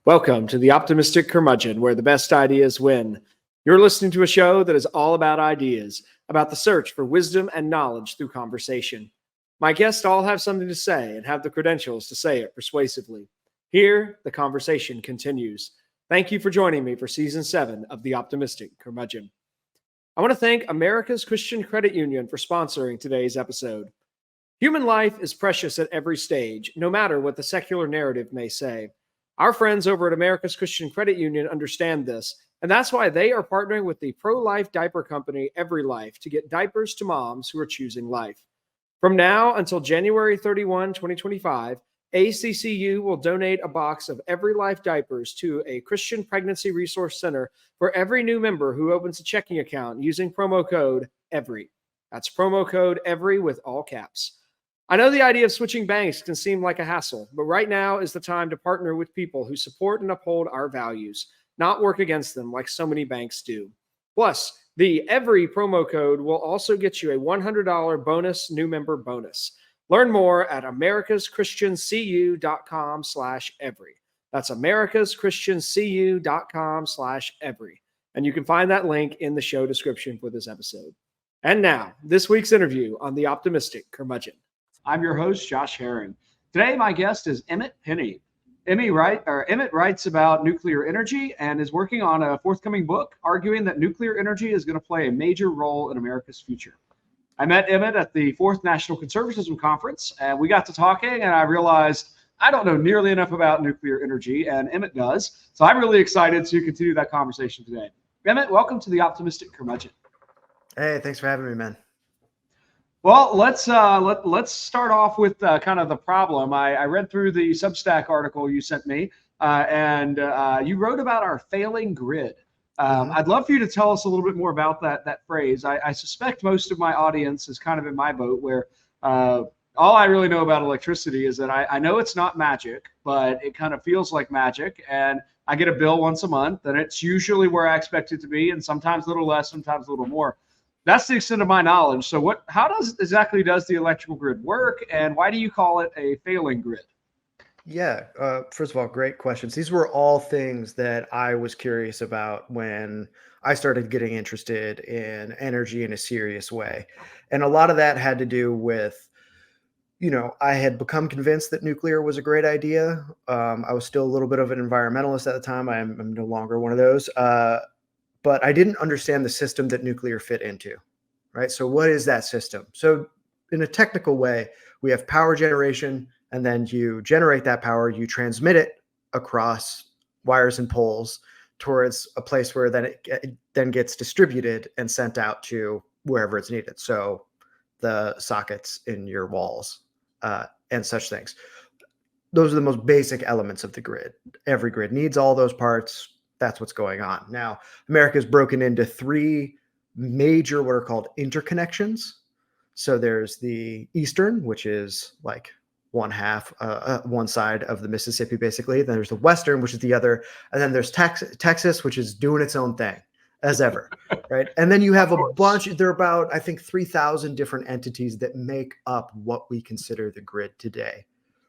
Welcome to the Optimistic Curmudgeon, where the best ideas win. You're listening to a show that is all about ideas, about the search for wisdom and knowledge through conversation. My guests all have something to say and have the credentials to say it persuasively. Here, the conversation continues. Thank you for joining me for Season 7 of the Optimistic Curmudgeon. I want to thank America's Christian Credit Union for sponsoring today's episode. Human life is precious at every stage, no matter what the secular narrative may say. Our friends over at America's Christian Credit Union understand this, and that's why they are partnering with the pro-life diaper company Every Life to get diapers to moms who are choosing life. From now until January 31, 2025, ACCU will donate a box of Every Life diapers to a Christian Pregnancy Resource Center for every new member who opens a checking account using promo code EVERY. That's promo code EVERY with all caps. I know the idea of switching banks can seem like a hassle, but right now is the time to partner with people who support and uphold our values, not work against them like so many banks do. Plus, the Every promo code will also get you a $100 bonus new member bonus. Learn more at americaschristiancu.com/every. That's americaschristiancu.com/every. And you can find that link in the show description for this episode. And now, this week's interview on the Optimistic Curmudgeon. I'm your host, Josh Herring. Today, my guest is Emmet Penney. Emmet writes about nuclear energy and is working on a forthcoming book arguing that nuclear energy is going to play a major role in America's future. I met Emmet at the 4th National Conservatism Conference, and we got to talking, and I realized I don't know nearly enough about nuclear energy, and Emmet does. So I'm really excited to continue that conversation today. Emmet, welcome to the Optimistic Curmudgeon. Hey, thanks for having me, man. Well, let's start off with kind of the problem. I read through the Substack article you sent me, and you wrote about our failing grid. I'd love for you to tell us a little bit more about that phrase. I suspect most of my audience is kind of in my boat, where all I really know about electricity is that I know it's not magic, but it kind of feels like magic, and I get a bill once a month, and it's usually where I expect it to be, and sometimes a little less, sometimes a little more. That's the extent of my knowledge. So how exactly does the electrical grid work, and why do you call it a failing grid? Yeah, first of all, great questions. These were all things that I was curious about when I started getting interested in energy in a serious way. And a lot of that had to do with, I had become convinced that nuclear was a great idea. I was still a little bit of an environmentalist at the time. I'm no longer one of those. But I didn't understand the system that nuclear fit into, right? So what is that system? So in a technical way, we have power generation, and then you generate that power, you transmit it across wires and poles towards a place where then it then gets distributed and sent out to wherever it's needed. So the sockets in your walls and such things. Those are the most basic elements of the grid. Every grid needs all those parts. That's what's going on. Now, America is broken into 3 major what are called interconnections. So there's the Eastern, which is like one side of the Mississippi, basically. Then there's the Western, which is the other. And then there's Texas, which is doing its own thing as ever, right? And then you have a bunch, there are about, I think, 3,000 different entities that make up what we consider the grid today,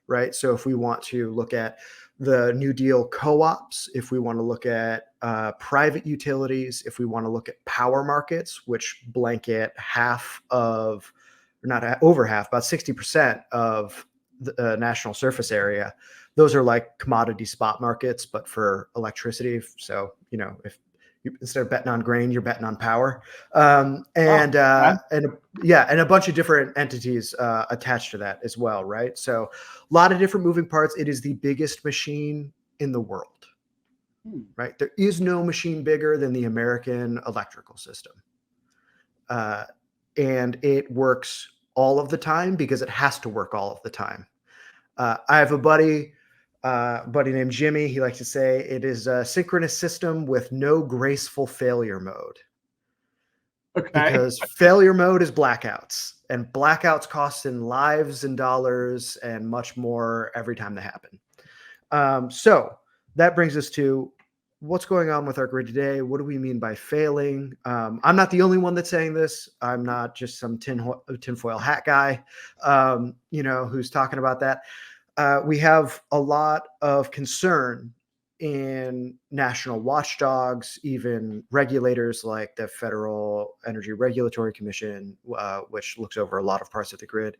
right? So if we want to look at the New Deal co-ops, if we want to look at private utilities, if we want to look at power markets, which blanket over half, about 60% of the national surface area, those are like commodity spot markets, but for electricity. So, if instead of betting on grain, you're betting on power, and a bunch of different entities attached to that as well, right? So a lot of different moving parts. It is the biggest machine in the world, right? There is no machine bigger than the American electrical system, and it works all of the time because it has to work all of the time. I have a buddy named Jimmy. He likes to say it is a synchronous system with no graceful failure mode. Okay. Because failure mode is blackouts, and blackouts cost in lives and dollars and much more every time they happen. So that brings us to what's going on with our grid today. What do we mean by failing? I'm not the only one that's saying this. I'm not just some tinfoil hat guy, who's talking about that. We have a lot of concern in national watchdogs, even regulators like the Federal Energy Regulatory Commission, which looks over a lot of parts of the grid,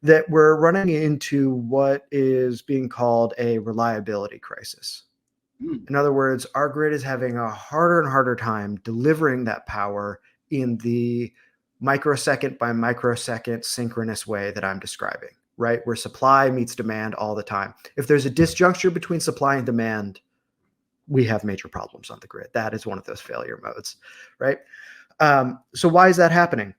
that we're running into what is being called a reliability crisis. In other words, our grid is having a harder and harder time delivering that power in the microsecond by microsecond synchronous way that I'm describing, right? Where supply meets demand all the time. If there's a disjuncture between supply and demand, we have major problems on the grid. That is one of those failure modes, right? So why is that happening?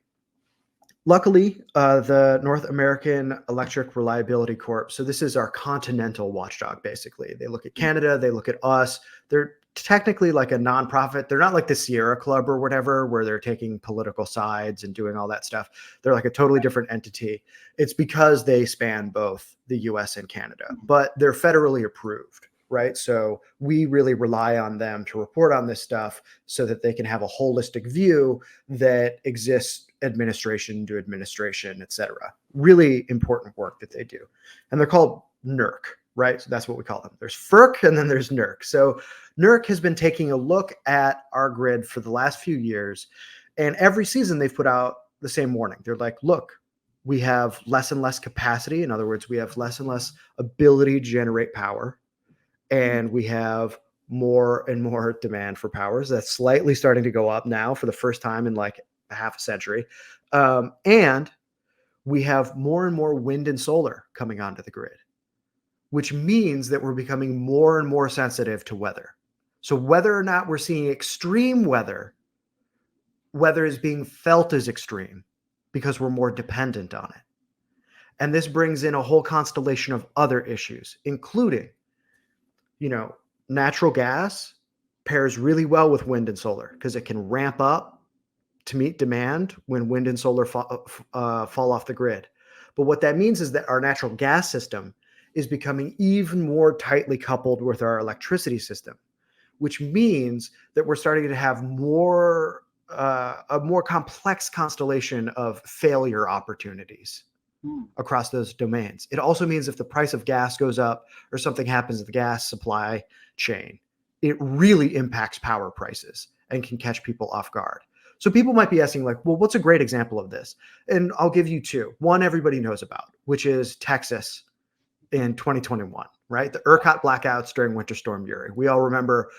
Luckily, the North American Electric Reliability Corp. So this is our continental watchdog, basically. They look at Canada, they look at us. They're technically like a nonprofit. They're not like the Sierra Club or whatever, where they're taking political sides and doing all that stuff. They're like a totally different entity. It's because they span both the US and Canada, but they're federally approved, right? So we really rely on them to report on this stuff so that they can have a holistic view that exists administration to administration, et cetera. Really important work that they do. And they're called NERC, right? So that's what we call them. There's FERC and then there's NERC. So NERC has been taking a look at our grid for the last few years. And every season they've put out the same warning. They're like, look, we have less and less capacity. In other words, we have less and less ability to generate power. And we have more and more demand for powers. That's slightly starting to go up now for the first time in like a half a century. And we have more and more wind and solar coming onto the grid, which means that we're becoming more and more sensitive to weather. So whether or not we're seeing extreme weather is being felt as extreme because we're more dependent on it. And this brings in a whole constellation of other issues, including, natural gas pairs really well with wind and solar because it can ramp up to meet demand when wind and solar fall off the grid. But what that means is that our natural gas system is becoming even more tightly coupled with our electricity system, which means that we're starting to have a more complex constellation of failure opportunities across those domains. It also means if the price of gas goes up or something happens to the gas supply chain, it really impacts power prices and can catch people off guard. So people might be asking like, well, what's a great example of this? And I'll give you two. One everybody knows about, which is Texas in 2021, right? The ERCOT blackouts during Winter Storm Uri. We all remember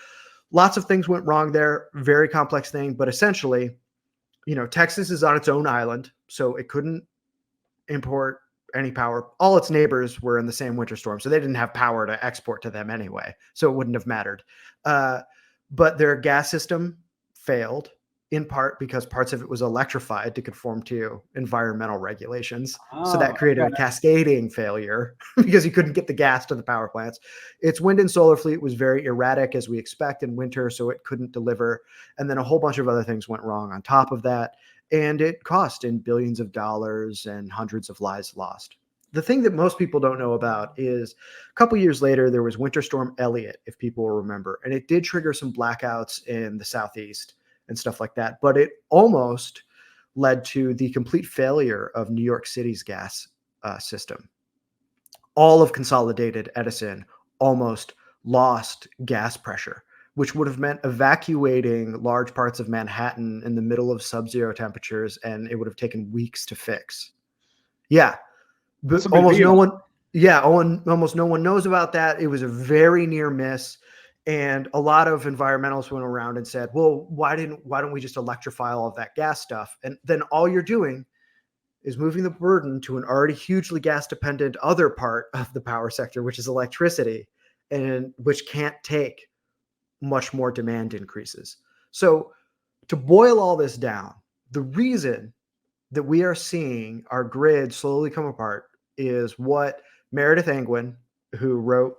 lots of things went wrong there, very complex thing, but essentially, Texas is on its own island, so it couldn't import any power. All its neighbors were in the same winter storm, so they didn't have power to export to them anyway, so it wouldn't have mattered. But their gas system failed, in part because parts of it was electrified to conform to environmental regulations. So that created a cascading failure because you couldn't get the gas to the power plants. Its wind and solar fleet was very erratic, as we expect in winter, so it couldn't deliver. And then a whole bunch of other things went wrong on top of that. And it cost in billions of dollars and hundreds of lives lost. The thing that most people don't know about is a couple years later, there was Winter Storm Elliott, if people will remember, and it did trigger some blackouts in the Southeast and stuff like that. But it almost led to the complete failure of New York City's gas system. All of Consolidated Edison almost lost gas pressure, which would have meant evacuating large parts of Manhattan in the middle of sub-zero temperatures, and it would have taken weeks to fix. Yeah, but almost no one knows about that. It was a very near miss. And a lot of environmentalists went around and said, well, why don't we just electrify all of that gas stuff? And then all you're doing is moving the burden to an already hugely gas dependent other part of the power sector, which is electricity, and which can't take much more demand increases. So to boil all this down, the reason that we are seeing our grid slowly come apart is what Meredith Angwin, who wrote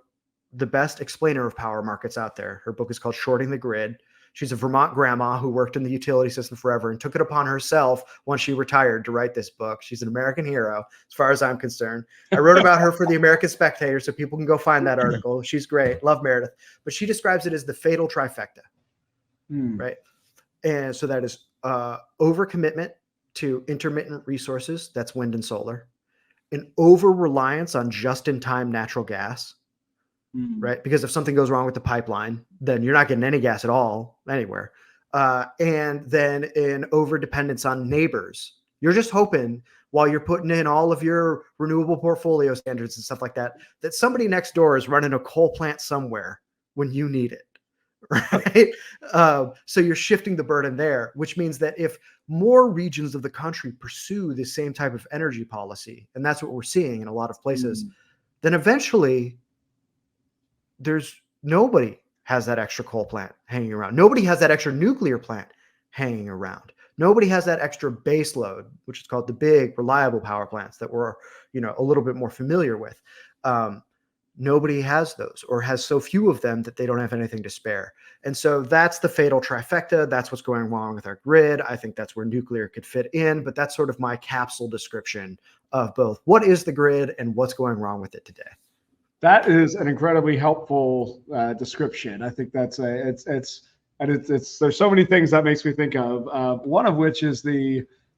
the best explainer of power markets out there. Her book is called Shorting the Grid. She's a Vermont grandma who worked in the utility system forever and took it upon herself once she retired to write this book. She's an American hero, as far as I'm concerned. I wrote about her for the American Spectator, so people can go find that article. She's great. Love Meredith. But she describes it as the fatal trifecta, right? And so that is overcommitment to intermittent resources, that's wind and solar, an over-reliance on just-in-time natural gas, right? Because if something goes wrong with the pipeline, then you're not getting any gas at all anywhere. And then an over dependence on neighbors. You're just hoping while you're putting in all of your renewable portfolio standards and stuff like that, that somebody next door is running a coal plant somewhere when you need it, right? So you're shifting the burden there, which means that if more regions of the country pursue the same type of energy policy, and that's what we're seeing in a lot of places, then eventually there's nobody has that extra coal plant hanging around. Nobody has that extra nuclear plant hanging around. Nobody has that extra base load, which is called the big reliable power plants that we're, a little bit more familiar with. Nobody has those, or has so few of them that they don't have anything to spare. And so that's the fatal trifecta. That's what's going wrong with our grid. I think that's where nuclear could fit in, but that's sort of my capsule description of both what is the grid and what's going wrong with it today. That is an incredibly helpful description. I think that's there's so many things that makes me think of. One of which is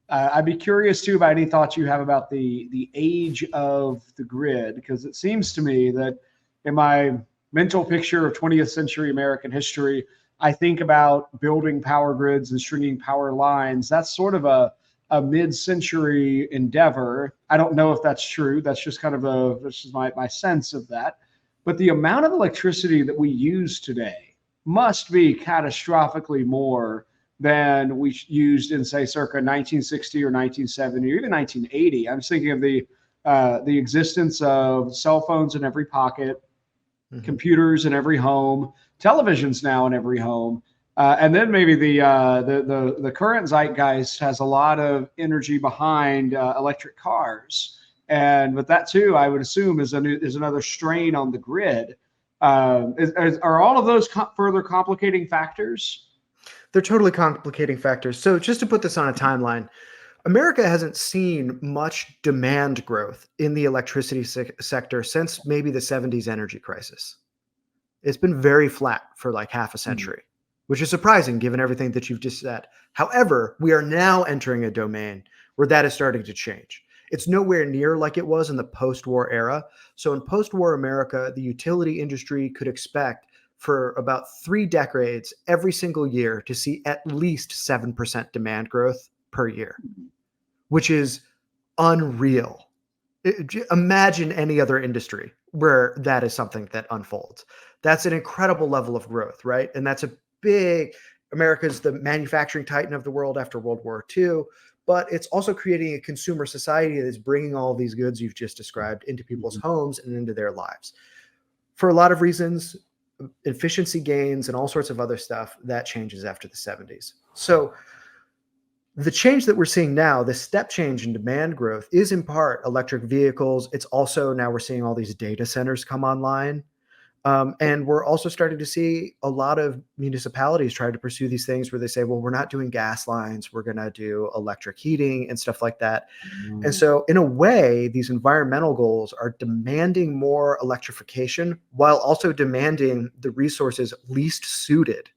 I'd be curious too about any thoughts you have about the age of the grid, because it seems to me that in my mental picture of 20th century American history, I think about building power grids and stringing power lines. That's sort of a mid-century endeavor. I don't know if that's true. That's just kind of this is my sense of that. But the amount of electricity that we use today must be catastrophically more than we used in, say, circa 1960 or 1970 or even 1980. I'm thinking of the existence of cell phones in every pocket, computers in every home, televisions now in every home. And then maybe the current zeitgeist has a lot of energy behind electric cars, but that too, I would assume, is another strain on the grid. Are all of those further complicating factors? They're totally complicating factors. So just to put this on a timeline, America hasn't seen much demand growth in the electricity sector since maybe the 70s energy crisis. It's been very flat for like half a century. Which is surprising given everything that you've just said. However, we are now entering a domain where that is starting to change. It's nowhere near like it was in the post-war era. So in post-war America, the utility industry could expect for about 3 decades every single year to see at least 7% demand growth per year, which is unreal. Imagine any other industry where that is something that unfolds. That's an incredible level of growth, right? And that's America's the manufacturing titan of the world after World War II, but it's also creating a consumer society that is bringing all these goods you've just described into people's homes and into their lives. For a lot of reasons, efficiency gains and all sorts of other stuff, that changes after the 70s. So the change that we're seeing now, the step change in demand growth, is in part electric vehicles. It's also now we're seeing all these data centers come online. And we're also starting to see a lot of municipalities try to pursue these things where they say, well, we're not doing gas lines, we're going to do electric heating and stuff like that. And so in a way, these environmental goals are demanding more electrification while also demanding the resources least suited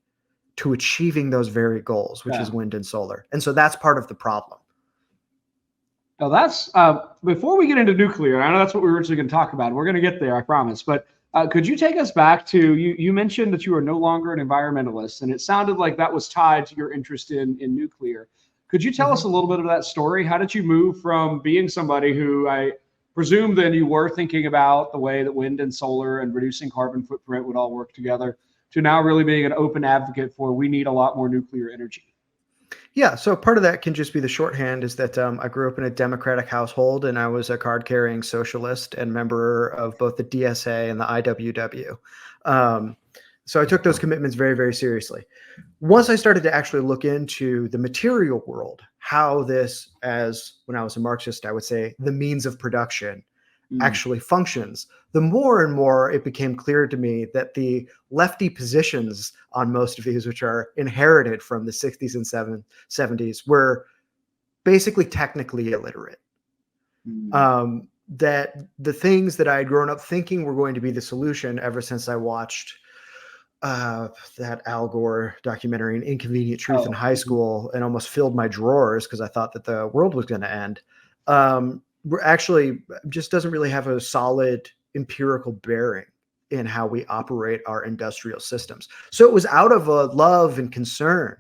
to achieving those very goals, which is wind and solar. And so that's part of the problem. Now that's before we get into nuclear, I know that's what we were originally going to talk about. We're going to get there, I promise. But could you take us back to, you mentioned that you are no longer an environmentalist, and it sounded like that was tied to your interest in nuclear. Could you tell us a little bit of that story? How did you move from being somebody who, I presume then you were thinking about the way that wind and solar and reducing carbon footprint would all work together, to now really being an open advocate for we need a lot more nuclear energy? Yeah, so part of that can just be the shorthand is that I grew up in a Democratic household, and I was a card-carrying socialist and member of both the DSA and the IWW. So I took those commitments very, very seriously. Once I started to actually look into the material world, how this, as when I was a Marxist, I would say the means of production actually functions, the more and more it became clear to me that the lefty positions on most of these, which are inherited from the 60s and 70s, were basically technically illiterate. That the things that I had grown up thinking were going to be the solution ever since I watched that Al Gore documentary, An Inconvenient Truth, in high school, and almost filled my drawers because I thought that the world was going to end. We're actually just doesn't really have a solid empirical bearing in how we operate our industrial systems. So it was out of a love and concern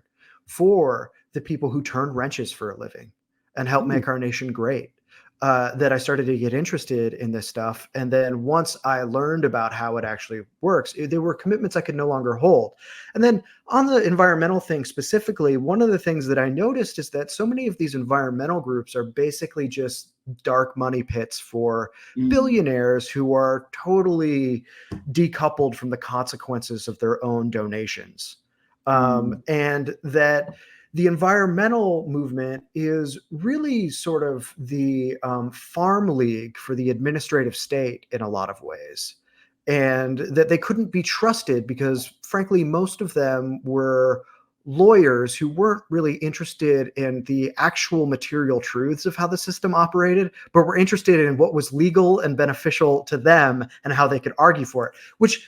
for the people who turn wrenches for a living and help make our nation great, that I started to get interested in this stuff. And then once I learned about how it actually works, there were commitments I could no longer hold. And then on the environmental thing specifically, one of the things that I noticed is that so many of these environmental groups are basically just dark money pits for billionaires who are totally decoupled from the consequences of their own donations. And that the environmental movement is really sort of the farm league for the administrative state in a lot of ways. And that they couldn't be trusted because, frankly, most of them were lawyers who weren't really interested in the actual material truths of how the system operated, but were interested in what was legal and beneficial to them and how they could argue for it, which,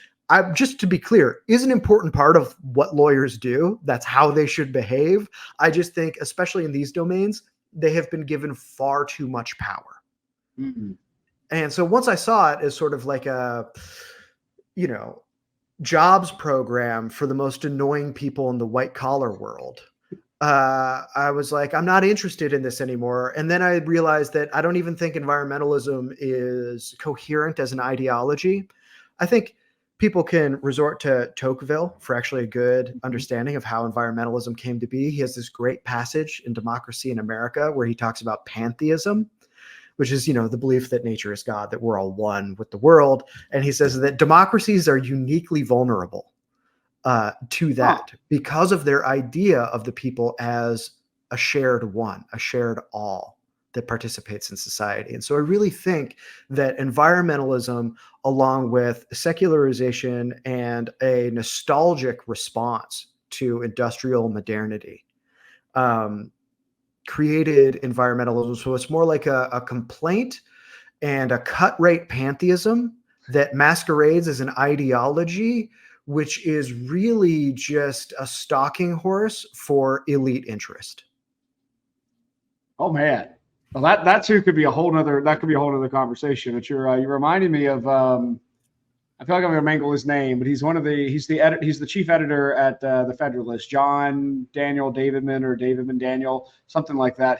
just to be clear, is an important part of what lawyers do. That's how they should behave. I just think, especially in these domains, they have been given far too much power. And so once I saw it as sort of like a, jobs program for the most annoying people in the white collar world, I was like, I'm not interested in this anymore. And then I realized that I don't even think environmentalism is coherent as an ideology. I think people can resort to Tocqueville for actually a good understanding of how environmentalism came to be. He has this great passage in Democracy in America where he talks about pantheism, which is, the belief that nature is God, that we're all one with the world. And he says that democracies are uniquely vulnerable to that because of their idea of the people as a shared one, a shared all that participates in society. And so I really think that environmentalism, along with secularization and a nostalgic response to industrial modernity, created environmentalism. So it's more like a complaint and a cut rate pantheism that masquerades as an ideology, which is really just a stalking horse for elite interest. Oh man. Well, that too could be a whole nother conversation. But you're reminding me of I feel like I'm going to mangle his name, but he's the chief editor at the Federalist, John Daniel Davidman or Davidman Daniel, something like that.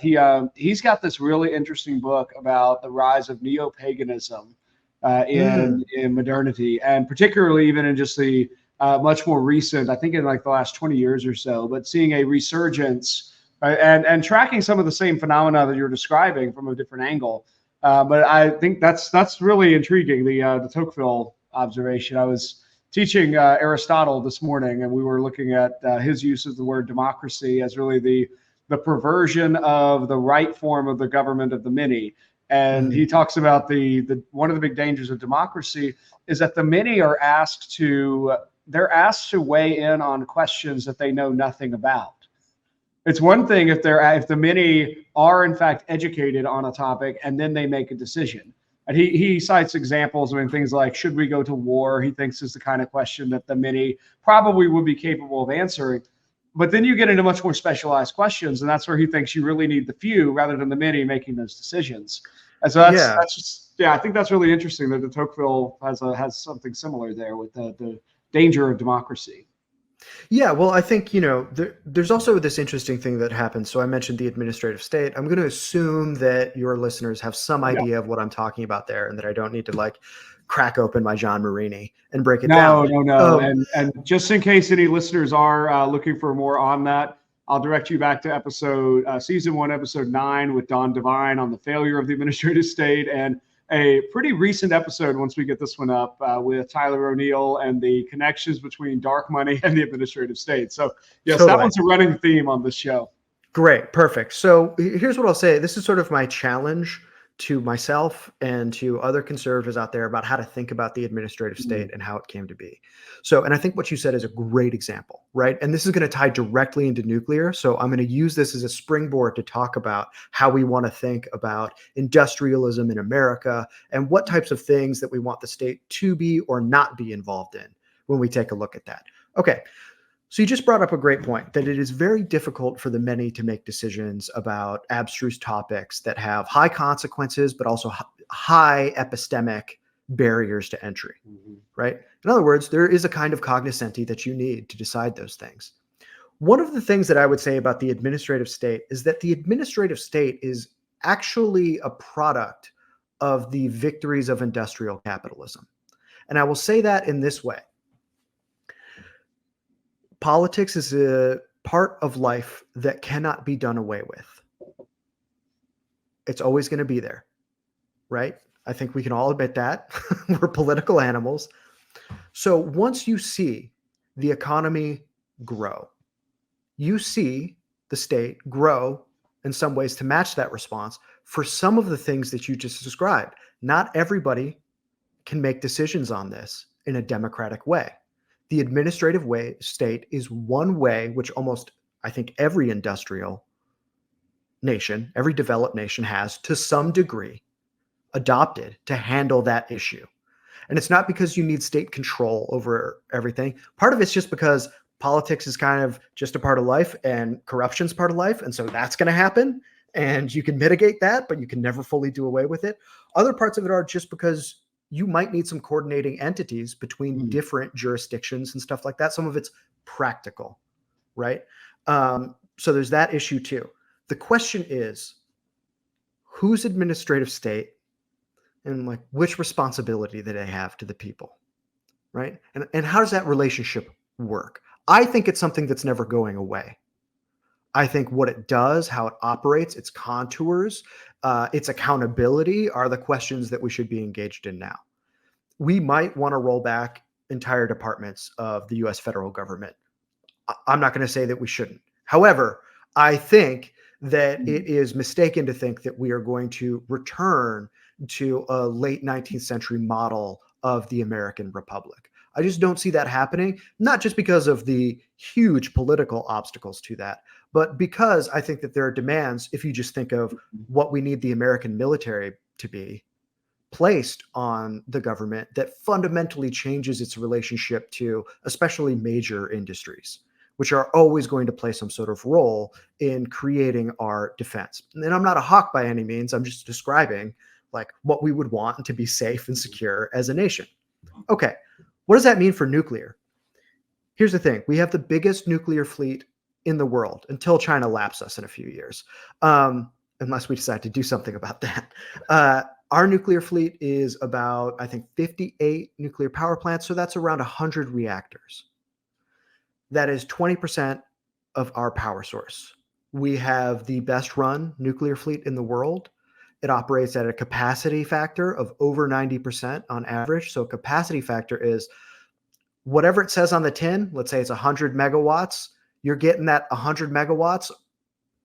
He's got this really interesting book about the rise of neo-paganism in modernity, and particularly even in just the much more recent, I think in like the last 20 years or so, but seeing a resurgence and tracking some of the same phenomena that you're describing from a different angle. But I think that's really intriguing. The Tocqueville observation. I was teaching Aristotle this morning, and we were looking at his use of the word democracy as really the perversion of the right form of the government of the many. And he talks about the one of the big dangers of democracy is that the many are asked to weigh in on questions that they know nothing about. It's one thing if the many are in fact educated on a topic and then they make a decision. And he cites examples, things like, should we go to war? He thinks is the kind of question that the many probably would be capable of answering. But then you get into much more specialized questions, and that's where he thinks you really need the few rather than the many making those decisions. And so that's just, I think that's really interesting that the Tocqueville has something similar there with the danger of democracy. Yeah, well, I think, there's also this interesting thing that happens. So I mentioned the administrative state. I'm going to assume that your listeners have some idea of what I'm talking about there, and that I don't need to crack open my John Marini and break it down. No. And just in case any listeners are looking for more on that, I'll direct you back to season 1, episode 9 with Don Devine on the failure of the administrative state, and a pretty recent episode, once we get this one up, with Tyler O'Neill and the connections between dark money and the administrative state. So yes, totally. That one's a running theme on this show. Great. Perfect. So here's what I'll say. This is sort of my challenge to myself and to other conservatives out there about how to think about the administrative state and how it came to be. So, and I think what you said is a great example, right? And this is going to tie directly into nuclear. So I'm going to use this as a springboard to talk about how we want to think about industrialism in America and what types of things that we want the state to be or not be involved in when we take a look at that. Okay. So you just brought up a great point that it is very difficult for the many to make decisions about abstruse topics that have high consequences, but also high epistemic barriers to entry, Mhm. right? In other words, there is a kind of cognoscenti that you need to decide those things. One of the things that I would say about the administrative state is that the administrative state is actually a product of the victories of industrial capitalism. And I will say that in this way. Politics is a part of life that cannot be done away with. It's always going to be there, right? I think we can all admit that. We're political animals. So once you see the economy grow, you see the state grow in some ways to match that response for some of the things that you just described. Not everybody can make decisions on this in a democratic way. The administrative way state is one way which almost, I think, every industrial nation, every developed nation has to some degree adopted to handle that issue. And it's not because you need state control over everything. Part of it's just because politics is kind of just a part of life and corruption's part of life. And so that's going to happen. And you can mitigate that, but you can never fully do away with it. Other parts of it are just because you might need some coordinating entities between different jurisdictions and stuff like that. Some of it's practical, right? So there's that issue too. The question is, whose administrative state and like which responsibility that they have to the people, right? And how does that relationship work? I think it's something that's never going away. I think what it does, how it operates, its contours, its accountability are the questions that we should be engaged in now. We might want to roll back entire departments of the US federal government. I'm not going to say that we shouldn't. However, I think that it is mistaken to think that we are going to return to a late 19th century model of the American Republic. I just don't see that happening, not just because of the huge political obstacles to that, but because I think that there are demands, if you just think of what we need the American military to be, placed on the government that fundamentally changes its relationship to especially major industries, which are always going to play some sort of role in creating our defense. And I'm not a hawk by any means. I'm just describing like what we would want to be safe and secure as a nation. Okay, what does that mean for nuclear? Here's the thing. We have the biggest nuclear fleet in the world until China laps us in a few years, unless we decide to do something about that. Our nuclear fleet is about, I think, 58 nuclear power plants. So that's around 100 reactors. That is 20% of our power source. We have the best run nuclear fleet in the world. It operates at a capacity factor of over 90% on average. So capacity factor is whatever it says on the tin. Let's say it's 100 megawatts. You're getting that 100 megawatts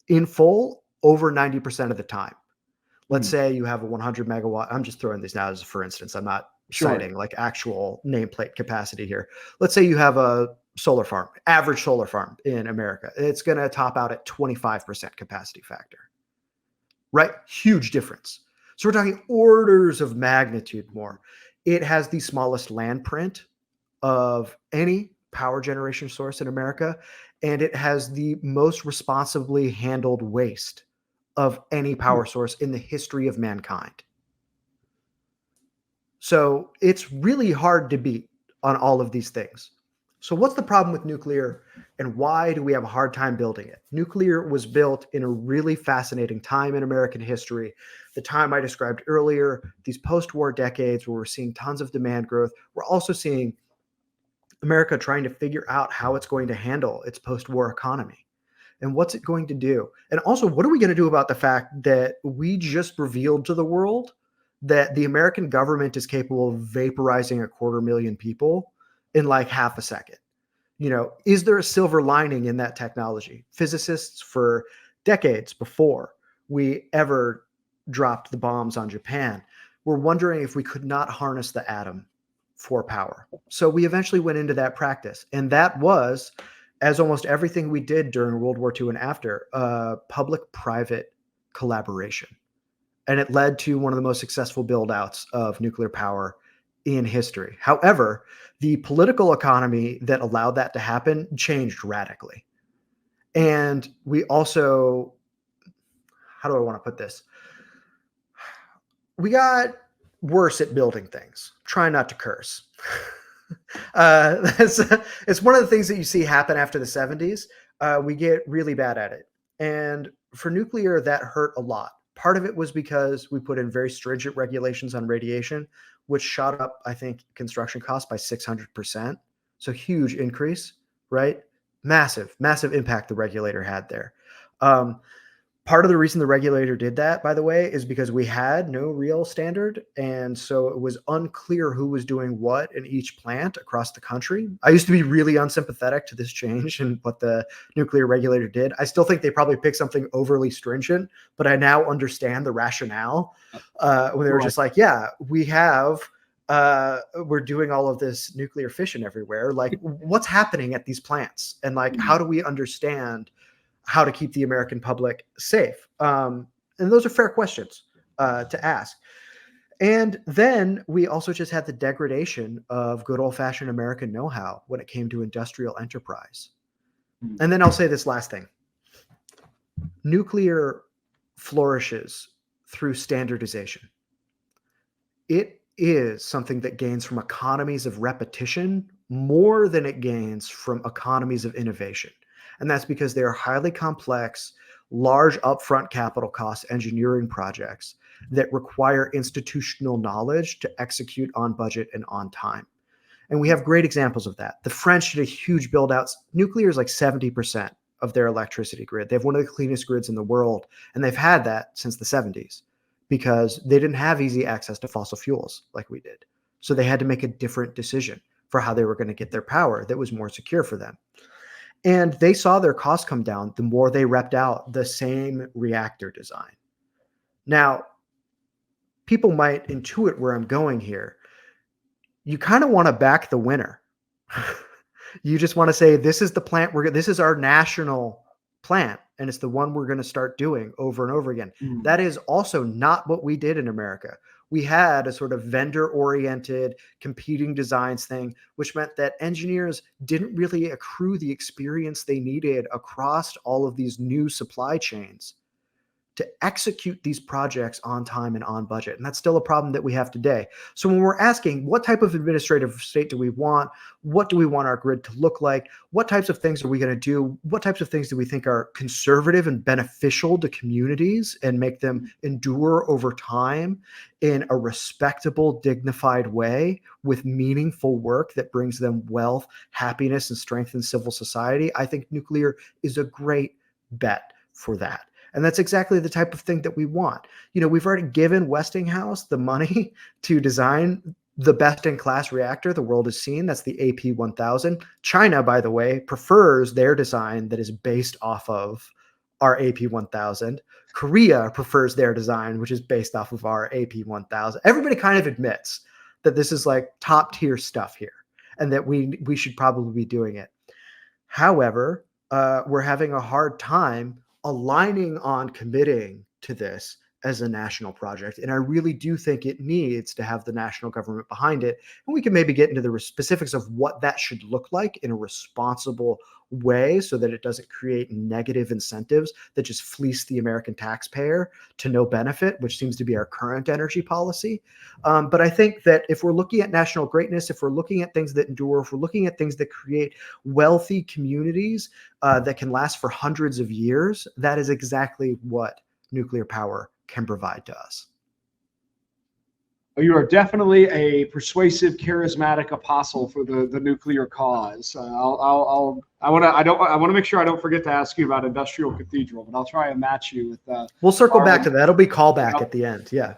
in full over 90% of the time. Let's say you have a 100 megawatt. I'm just throwing these now as for instance. I'm not citing like actual nameplate capacity here. Let's say you have a solar farm, average solar farm in America. It's going to top out at 25% capacity factor, right? Huge difference. So we're talking orders of magnitude more. It has the smallest land print of any power generation source in America, and it has the most responsibly handled waste of any power source in the history of mankind. So it's really hard to beat on all of these things. So what's the problem with nuclear and why do we have a hard time building it? Nuclear was built in a really fascinating time in American history. The time I described earlier, these post-war decades where we're seeing tons of demand growth. We're also seeing America trying to figure out how it's going to handle its post-war economy. And what's it going to do? And also, what are we going to do about the fact that we just revealed to the world that the American government is capable of vaporizing 250,000 people in like half a second? You know, is there a silver lining in that technology? Physicists for decades before we ever dropped the bombs on Japan were wondering if we could not harness the atom for power. So we eventually went into that practice. And that was, as almost everything we did during World War II and after, public-private collaboration. And it led to one of the most successful build-outs of nuclear power in history. However, the political economy that allowed that to happen changed radically. And we also, how do I want to put this? We got worse at building things. Try not to curse. It's one of the things that you see happen after the 70s. We get really bad at it. And for nuclear, that hurt a lot. Part of it was because we put in very stringent regulations on radiation, which shot up, I think, construction costs by 600%. So huge increase, right? Massive, massive impact the regulator had there. Part of the reason the regulator did that, by the way, is because we had no real standard. And so it was unclear who was doing what in each plant across the country. I used to be really unsympathetic to this change and what the nuclear regulator did. I still think they probably picked something overly stringent, but I now understand the rationale when they were just like, yeah, we're doing all of this nuclear fission everywhere. Like, what's happening at these plants? And like, how do we understand how to keep the American public safe? And those are fair questions to ask. And then we also just had the degradation of good old-fashioned American know-how when it came to industrial enterprise. And then I'll say this last thing. Nuclear flourishes through standardization. It is something that gains from economies of repetition more than it gains from economies of innovation. And that's because they are highly complex, large upfront capital cost engineering projects that require institutional knowledge to execute on budget and on time. And we have great examples of that. The French did a huge build outs. Nuclear is like 70% of their electricity grid. They have one of the cleanest grids in the world. And they've had that since the 70s because they didn't have easy access to fossil fuels like we did. So they had to make a different decision for how they were going to get their power that was more secure for them. And they saw their costs come down the more they repped out the same reactor design. Now, people might intuit where I'm going here. You kind of want to back the winner. You just want to say, this is the plant, this is our national plant, and it's the one we're going to start doing over and over again. That is also not what we did in America. We had a sort of vendor-oriented competing designs thing, which meant that engineers didn't really accrue the experience they needed across all of these new supply chains to execute these projects on time and on budget. And that's still a problem that we have today. So when we're asking what type of administrative state do we want, what do we want our grid to look like, what types of things are we going to do, what types of things do we think are conservative and beneficial to communities and make them endure over time in a respectable, dignified way with meaningful work that brings them wealth, happiness, and strengthens civil society, I think nuclear is a great bet for that. And that's exactly the type of thing that we want. You know, we've already given Westinghouse the money to design the best-in-class reactor the world has seen. That's the AP1000. China, by the way, prefers their design that is based off of our AP1000. Korea prefers their design, which is based off of our AP1000. Everybody kind of admits that this is like top-tier stuff here and that we should probably be doing it. However, we're having a hard time aligning on committing to this as a national project. And I really do think it needs to have the national government behind it. And we can maybe get into the specifics of what that should look like in a responsible way so that it doesn't create negative incentives that just fleece the American taxpayer to no benefit, which seems to be our current energy policy. But I think that if we're looking at national greatness, if we're looking at things that endure, if we're looking at things that create wealthy communities that can last for hundreds of years, that is exactly what nuclear power can provide to us. You are definitely a persuasive, charismatic apostle for the nuclear cause. I want to make sure I don't forget to ask you about Industrial Cathedral, but I'll try and match you with. We'll circle back to that. It'll be callback at the end. Yeah.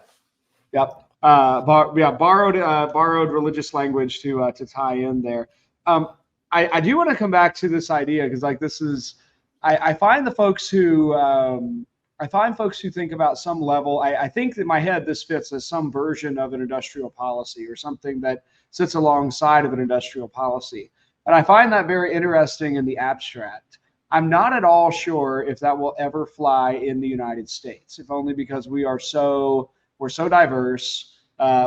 Yep. Borrowed religious language to tie in there. I do want to come back to this idea because like this is, I find the folks who. I find folks who think about some level, I think in my head this fits as some version of an industrial policy or something that sits alongside of an industrial policy. And I find that very interesting in the abstract. I'm not at all sure if that will ever fly in the United States, if only because we're so diverse.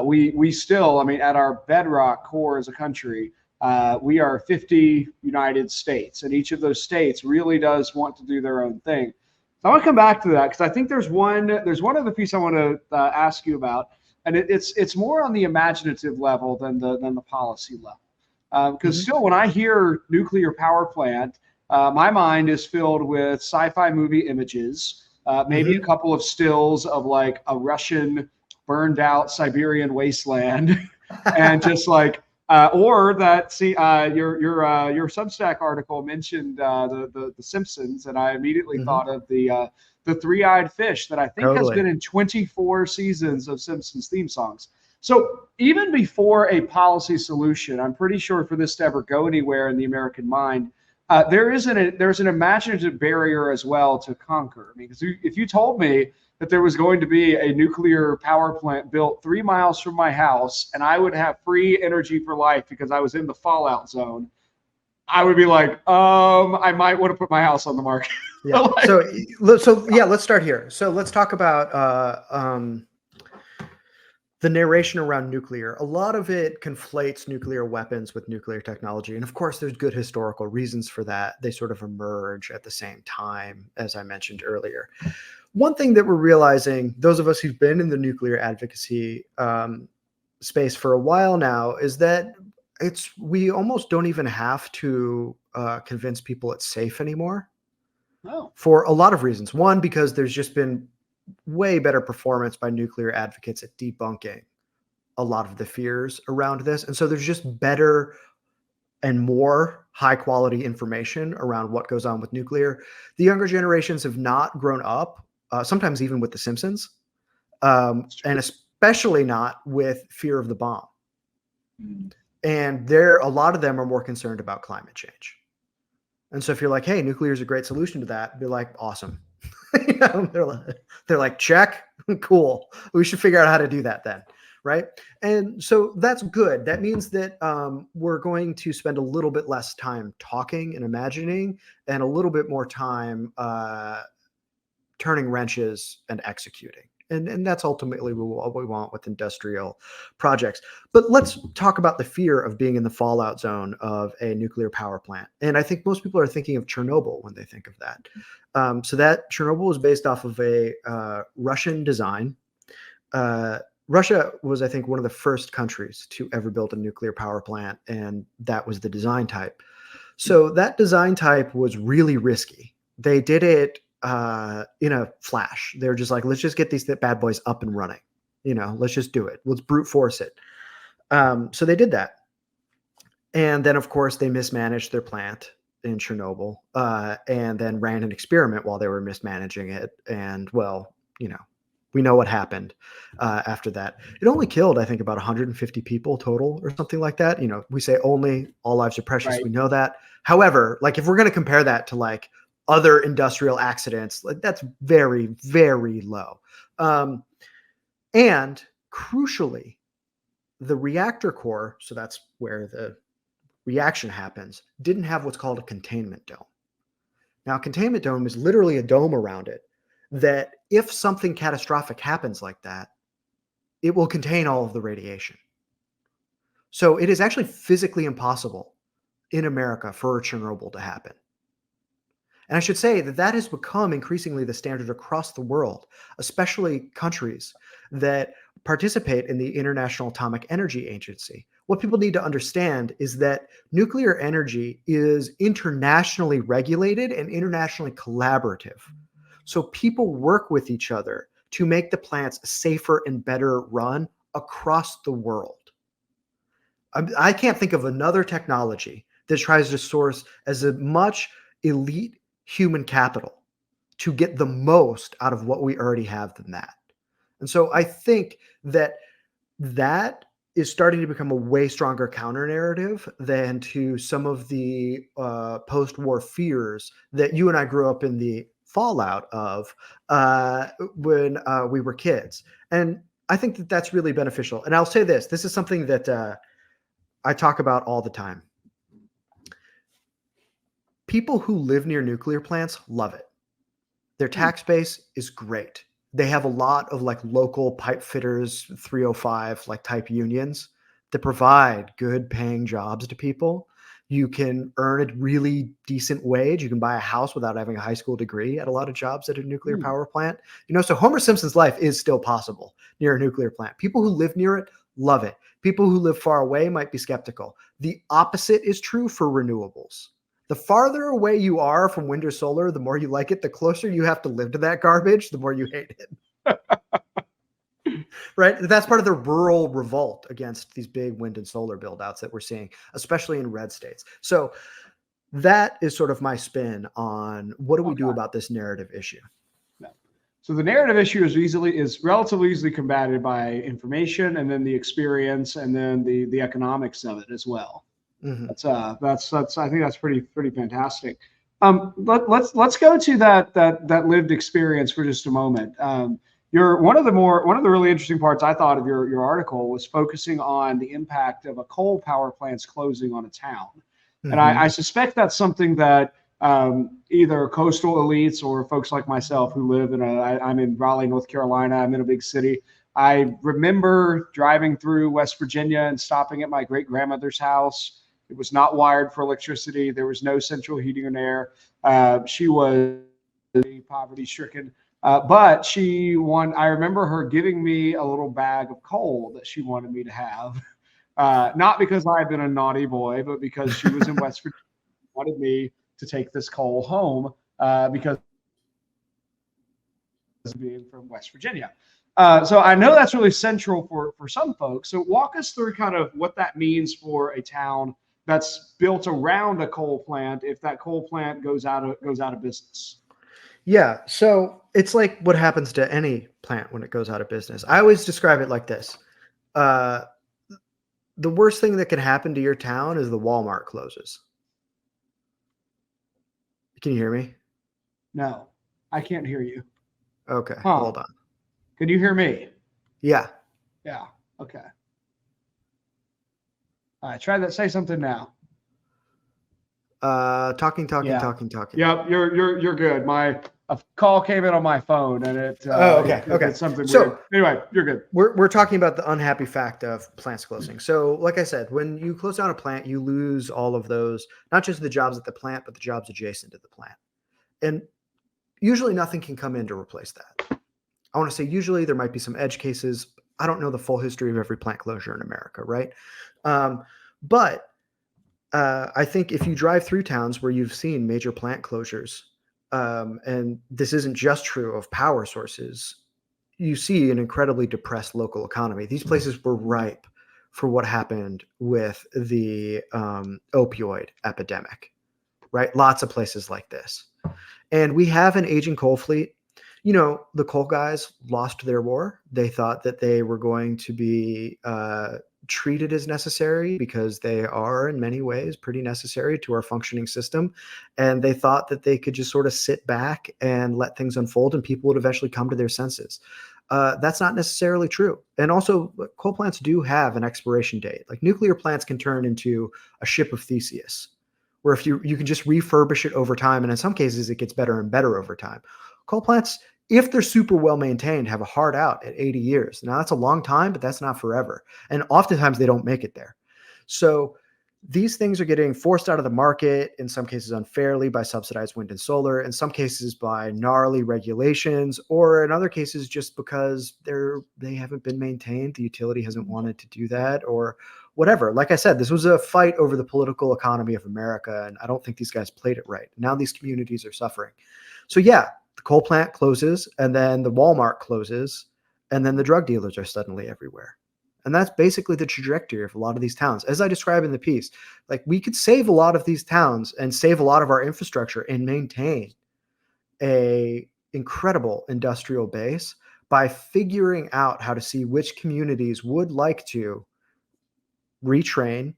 We still, I mean, at our bedrock core as a country, we are 50 United States, and each of those states really does want to do their own thing. I want to come back to that because I think there's one other piece I want to ask you about. and it's more on the imaginative level than the policy level. Because Mhm. still, when I hear nuclear power plant, my mind is filled with sci-fi movie images, maybe a Mhm. couple of stills of like a Russian burned out Siberian wasteland, and just like or that see your Substack article mentioned the Simpsons, and I immediately Mhm. thought of the three-eyed fish that I think has Totally. been in 24 seasons of Simpsons theme songs. So even before a policy solution, I'm pretty sure for this to ever go anywhere in the American mind, there's an imaginative barrier as well to conquer. I mean, because if you told me that there was going to be a nuclear power plant built 3 miles from my house and I would have free energy for life because I was in the fallout zone, I would be like, I might want to put my house on the market. Yeah. Like, So yeah, let's start here. So let's talk about the narration around nuclear. A lot of it conflates nuclear weapons with nuclear technology, and of course, there's good historical reasons for that. They sort of emerge at the same time, as I mentioned earlier. One thing that we're realizing, those of us who've been in the nuclear advocacy space for a while now, is that we almost don't even have to convince people it's safe anymore oh, for a lot of reasons. One, because there's just been way better performance by nuclear advocates at debunking a lot of the fears around this. And so there's just better and more high quality information around what goes on with nuclear. The younger generations have not grown up, sometimes even with The Simpsons, that's and true. especially not with fear of the bomb. Mm. And a lot of them are more concerned about climate change. And so if you're like, hey, nuclear is a great solution to that, be like, awesome. They're like, check, cool. We should figure out how to do that then, right? And so that's good. That means that we're going to spend a little bit less time talking and imagining, and a little bit more time turning wrenches and executing. And that's ultimately what we want with industrial projects. But let's talk about the fear of being in the fallout zone of a nuclear power plant. And I think most people are thinking of Chernobyl when they think of that. So that Chernobyl was based off of a Russian design. Uh, Russia was, I think, one of the first countries to ever build a nuclear power plant, and that was the design type. So that design type was really risky. They did it in a flash. They're just like, let's just get these bad boys up and running. Let's just do it. Let's brute force it. So they did that. And then, of course, they mismanaged their plant in Chernobyl, and then ran an experiment while they were mismanaging it. And, well, we know what happened after that. It only killed, I think, about 150 people total or something like that. We say only, all lives are precious. Right. We know that. However, like if we're going to compare that to like other industrial accidents, like that's very, very low. And crucially, the reactor core, so that's where the reaction happens, didn't have what's called a containment dome. Now, a containment dome is literally a dome around it that if something catastrophic happens like that, it will contain all of the radiation. So it is actually physically impossible in America for Chernobyl to happen. And I should say that that has become increasingly the standard across the world, especially countries that participate in the International Atomic Energy Agency. What people need to understand is that nuclear energy is internationally regulated and internationally collaborative. So people work with each other to make the plants safer and better run across the world. I can't think of another technology that tries to source as much elite human capital to get the most out of what we already have than that. And so I think that that is starting to become a way stronger counter narrative than to some of the post-war fears that you and I grew up in the fallout of when we were kids. And I think that that's really beneficial. And I'll say this: this is something that I talk about all the time. People who live near nuclear plants love it. Their Hmm. tax base is great. They have a lot of like local pipe fitters, 305 like type unions that provide good paying jobs to people. You can earn a really decent wage. You can buy a house without having a high school degree at a lot of jobs at a nuclear power plant. So Homer Simpson's life is still possible near a nuclear plant. People who live near it love it. People who live far away might be skeptical. The opposite is true for renewables. The farther away you are from wind or solar, the more you like it. The closer you have to live to that garbage, the more you hate it. Right? That's part of the rural revolt against these big wind and solar build-outs that we're seeing, especially in red states. So that is sort of my spin on what do we do about this narrative issue. So the narrative issue is relatively easily combated by information, and then the experience, and then the economics of it as well. Mm-hmm. That's I think that's pretty fantastic. Let's go to that lived experience for just a moment. One of the really interesting parts I thought of your article was focusing on the impact of a coal power plant's closing on a town. Mm-hmm. And I suspect that's something that either coastal elites or folks like myself who live I'm in Raleigh, North Carolina. I'm in a big city. I remember driving through West Virginia and stopping at my great grandmother's house. It was not wired for electricity. There was no central heating and air. She was poverty stricken. But I remember her giving me a little bag of coal that she wanted me to have. Not because I had been a naughty boy, but because she was in West Virginia, wanted me to take this coal home because being from West Virginia. So I know that's really central for some folks. So walk us through kind of what that means for a town that's built around a coal plant if that coal plant goes out of business. Yeah, so it's like what happens to any plant when it goes out of business. I always describe it like this. The worst thing that can happen to your town is the Walmart closes. Can you hear me? No, I can't hear you. Okay, hold on. Can you hear me? Yeah. Yeah, okay. All right, try that. Say something now. Talking. Yep, you're good. A call came in on my phone, and it. Okay. It's something weird. Anyway, you're good. We're talking about the unhappy fact of plants closing. So, like I said, when you close down a plant, you lose all of those, not just the jobs at the plant, but the jobs adjacent to the plant, and usually nothing can come in to replace that. I want to say usually there might be some edge cases. I don't know the full history of every plant closure in America, right? But I think if you drive through towns where you've seen major plant closures, and this isn't just true of power sources, you see an incredibly depressed local economy. These places were ripe for what happened with the opioid epidemic, right? Lots of places like this. And we have an aging coal fleet. The coal guys lost their war. They thought that they were going to be treated as necessary because they are in many ways pretty necessary to our functioning system. And they thought that they could just sort of sit back and let things unfold and people would eventually come to their senses. That's not necessarily true. And also coal plants do have an expiration date. Like nuclear plants can turn into a ship of Theseus, where if you can just refurbish it over time. And in some cases it gets better and better over time. Coal plants, if they're super well maintained, have a hard out at 80 years. Now that's a long time, but that's not forever. And oftentimes they don't make it there. So these things are getting forced out of the market, in some cases unfairly by subsidized wind and solar, in some cases by gnarly regulations, or in other cases just because they haven't been maintained. The utility hasn't wanted to do that or whatever. Like I said, this was a fight over the political economy of America, and I don't think these guys played it right. Now these communities are suffering. So yeah, the coal plant closes, and then the Walmart closes, and then the drug dealers are suddenly everywhere. And that's basically the trajectory of a lot of these towns. As I describe in the piece, like we could save a lot of these towns and save a lot of our infrastructure and maintain a incredible industrial base by figuring out how to see which communities would like to retrain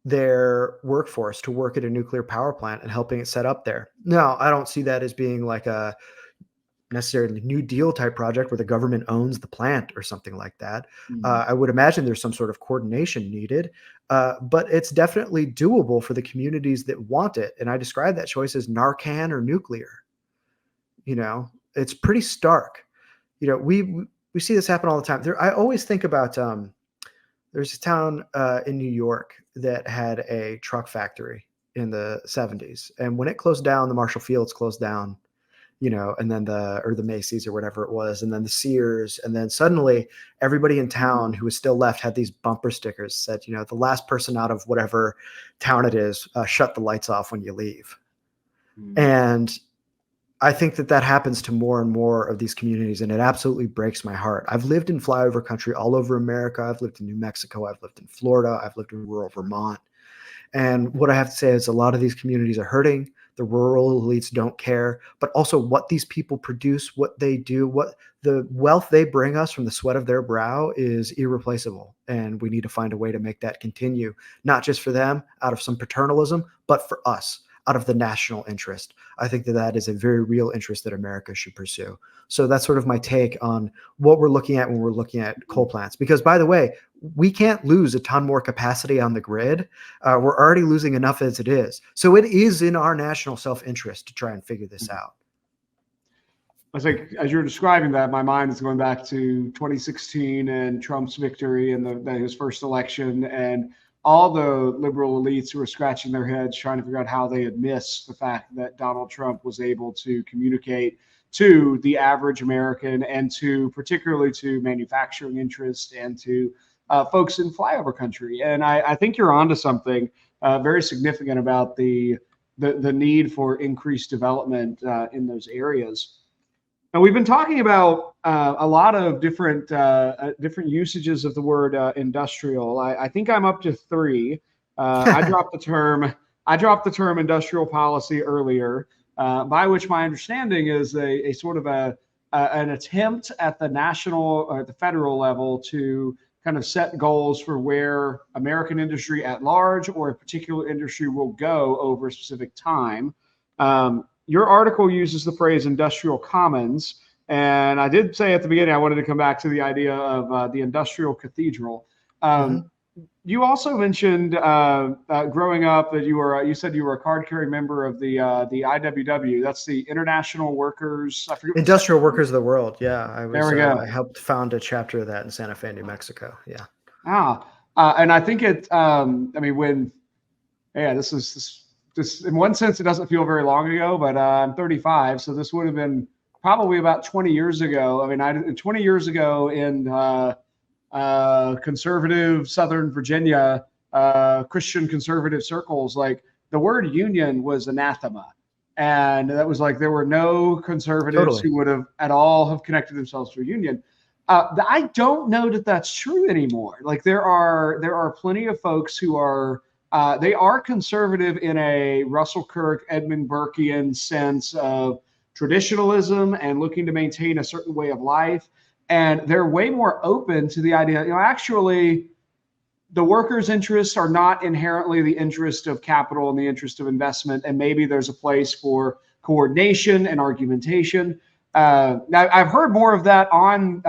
their workforce to work at a nuclear power plant and helping it set up there. Now, I don't see that as being like a necessarily New Deal type project where the government owns the plant or something like that. Mm-hmm. I would imagine there's some sort of coordination needed, but it's definitely doable for the communities that want it. And I describe that choice as Narcan or nuclear. It's pretty stark. We see this happen all the time. I always think about There's a town in New York that had a truck factory in the 70s. And when it closed down, the Marshall Fields closed down, and then the Macy's or whatever it was, and then the Sears. And then suddenly everybody in town who was still left had these bumper stickers that said, the last person out of whatever town it is, shut the lights off when you leave. Mm-hmm. And I think that happens to more and more of these communities, and it absolutely breaks my heart. I've lived in flyover country all over America. I've lived in New Mexico. I've lived in Florida. I've lived in rural Vermont. And what I have to say is a lot of these communities are hurting. The rural elites don't care, but also what these people produce, what they do, what the wealth they bring us from the sweat of their brow is irreplaceable. And we need to find a way to make that continue, not just for them out of some paternalism, but for us, out of the national interest. I think that is a very real interest that America should pursue. So that's sort of my take on what we're looking at when we're looking at coal plants. Because, by the way, we can't lose a ton more capacity on the grid. We're already losing enough as it is. So it is in our national self-interest to try and figure this out. I think as you're describing that, my mind is going back to 2016 and Trump's victory in his first election, and all the liberal elites who were scratching their heads trying to figure out how they had missed the fact that Donald Trump was able to communicate to the average American and particularly to manufacturing interests and to folks in flyover country. And I think you're onto something very significant about the need for increased development in those areas. Now, we've been talking about a lot of different usages of the word industrial. I think I'm up to 3. I dropped the term industrial policy earlier, by which my understanding is a sort of an attempt at the national or at the federal level to kind of set goals for where American industry at large or a particular industry will go over a specific time. Your article uses the phrase industrial commons. And I did say at the beginning, I wanted to come back to the idea of the industrial cathedral. You also mentioned growing up that you said you were a card-carrying member of the IWW. That's the International Workers. Industrial Workers of the World. Yeah, there we go. I helped found a chapter of that in Santa Fe, New Mexico. Yeah. And I think this in one sense it doesn't feel very long ago, but I'm 35, so this would have been probably about 20 years ago. 20 years ago in conservative Southern Virginia, Christian conservative circles, like the word union was anathema. And that was like, there were no conservatives who would have at all have connected themselves to a union. I don't know that that's true anymore. Like there are plenty of folks who are, they are conservative in a Russell Kirk, Edmund Burkean sense of traditionalism and looking to maintain a certain way of life. And they're way more open to the idea, actually, the workers' interests are not inherently the interest of capital and the interest of investment. And maybe there's a place for coordination and argumentation. Now, I've heard more of that on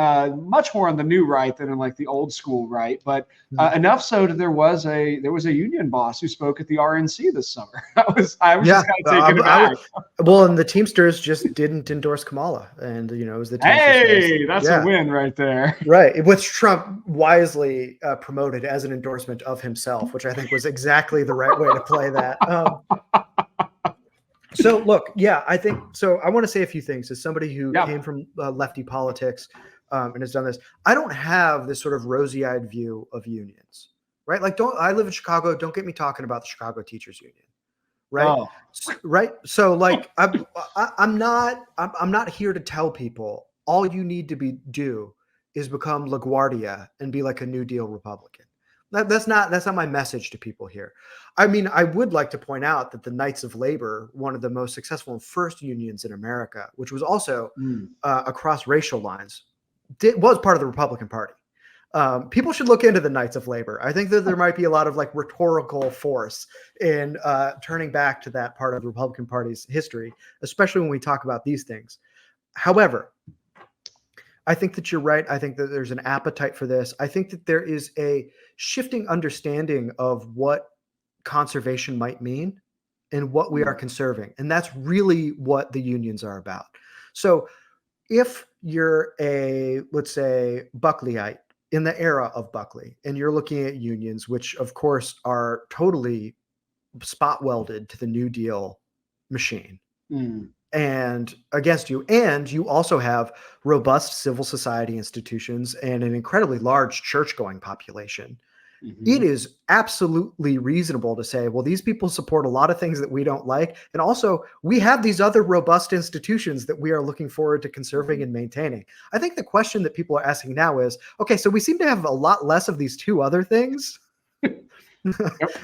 much more on the new right than in like the old school right, but enough so that there was a union boss who spoke at the RNC this summer. I was just kind of taken aback. Well, and the Teamsters just didn't endorse Kamala, and it was the Teamsters. Hey, that's a win right there. Right, which Trump wisely promoted as an endorsement of himself, which I think was exactly the right way to play that. So look, I think so. I want to say a few things as somebody who came from lefty politics and has done this. I don't have this sort of rosy-eyed view of unions, right? Like, I live in Chicago. Don't get me talking about the Chicago Teachers Union, right? Oh. Right. So like, I'm not here to tell people all you need to do is become LaGuardia and be like a New Deal Republican. That's not my message to people here. I mean, I would like to point out that the Knights of Labor, one of the most successful and first unions in America, which was also across racial lines, was part of the Republican Party. People should look into the Knights of Labor. I think that there might be a lot of like rhetorical force in turning back to that part of the Republican Party's history, especially when we talk about these things. However, I think that you're right. I think that there's an appetite for this. I think that there is a shifting understanding of what conservation might mean and what we are conserving. And that's really what the unions are about. So if you're let's say, Buckleyite in the era of Buckley, and you're looking at unions, which of course are totally spot welded to the New Deal machine and against you. And you also have robust civil society institutions and an incredibly large church going population. It is absolutely reasonable to say, well, these people support a lot of things that we don't like. And also, we have these other robust institutions that we are looking forward to conserving and maintaining. I think the question that people are asking now is, okay, so we seem to have a lot less of these two other things.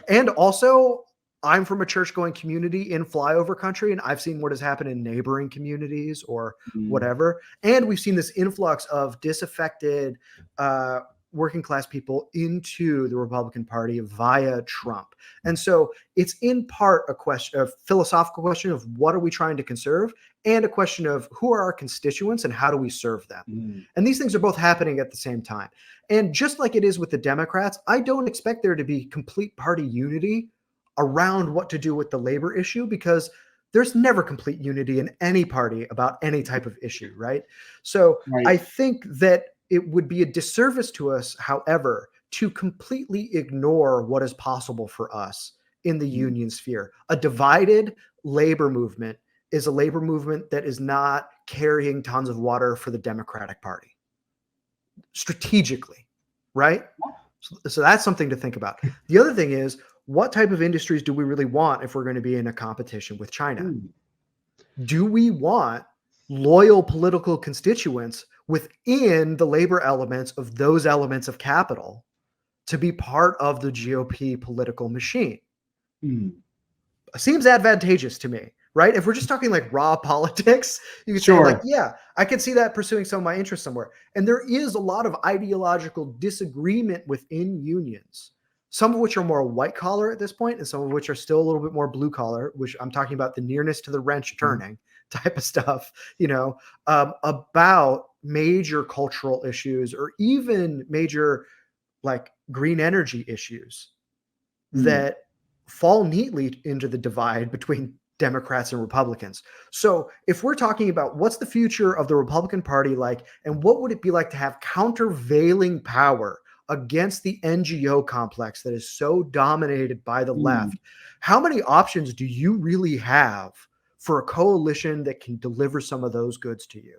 And also, I'm from a church-going community in flyover country, and I've seen what has happened in neighboring communities or whatever. And we've seen this influx of disaffected working class people into the Republican Party via Trump. And so it's in part a philosophical question of what are we trying to conserve, and a question of who are our constituents and how do we serve them. And these things are both happening at the same time. And just like it is with the Democrats, I don't expect there to be complete party unity around what to do with the labor issue, because there's never complete unity in any party about any type of issue, right? So I think that it would be a disservice to us, however, to completely ignore what is possible for us in the union sphere. A divided labor movement is a labor movement that is not carrying tons of water for the Democratic Party strategically, right? So that's something to think about. The other thing is, what type of industries do we really want if we're going to be in a competition with China? Do we want loyal political constituents within the labor elements of those elements of capital to be part of the GOP political machine? Seems advantageous to me, right? If we're just talking like raw politics, you could say like, yeah, I could see that pursuing some of my interests somewhere. And there is a lot of ideological disagreement within unions, some of which are more white collar at this point, and some of which are still a little bit more blue collar, which I'm talking about the nearness to the wrench turning type of stuff, about major cultural issues or even major like green energy issues that fall neatly into the divide between Democrats and Republicans. So if we're talking about what's the future of the Republican Party like, and what would it be like to have countervailing power against the NGO complex that is so dominated by the left, how many options do you really have for a coalition that can deliver some of those goods to you?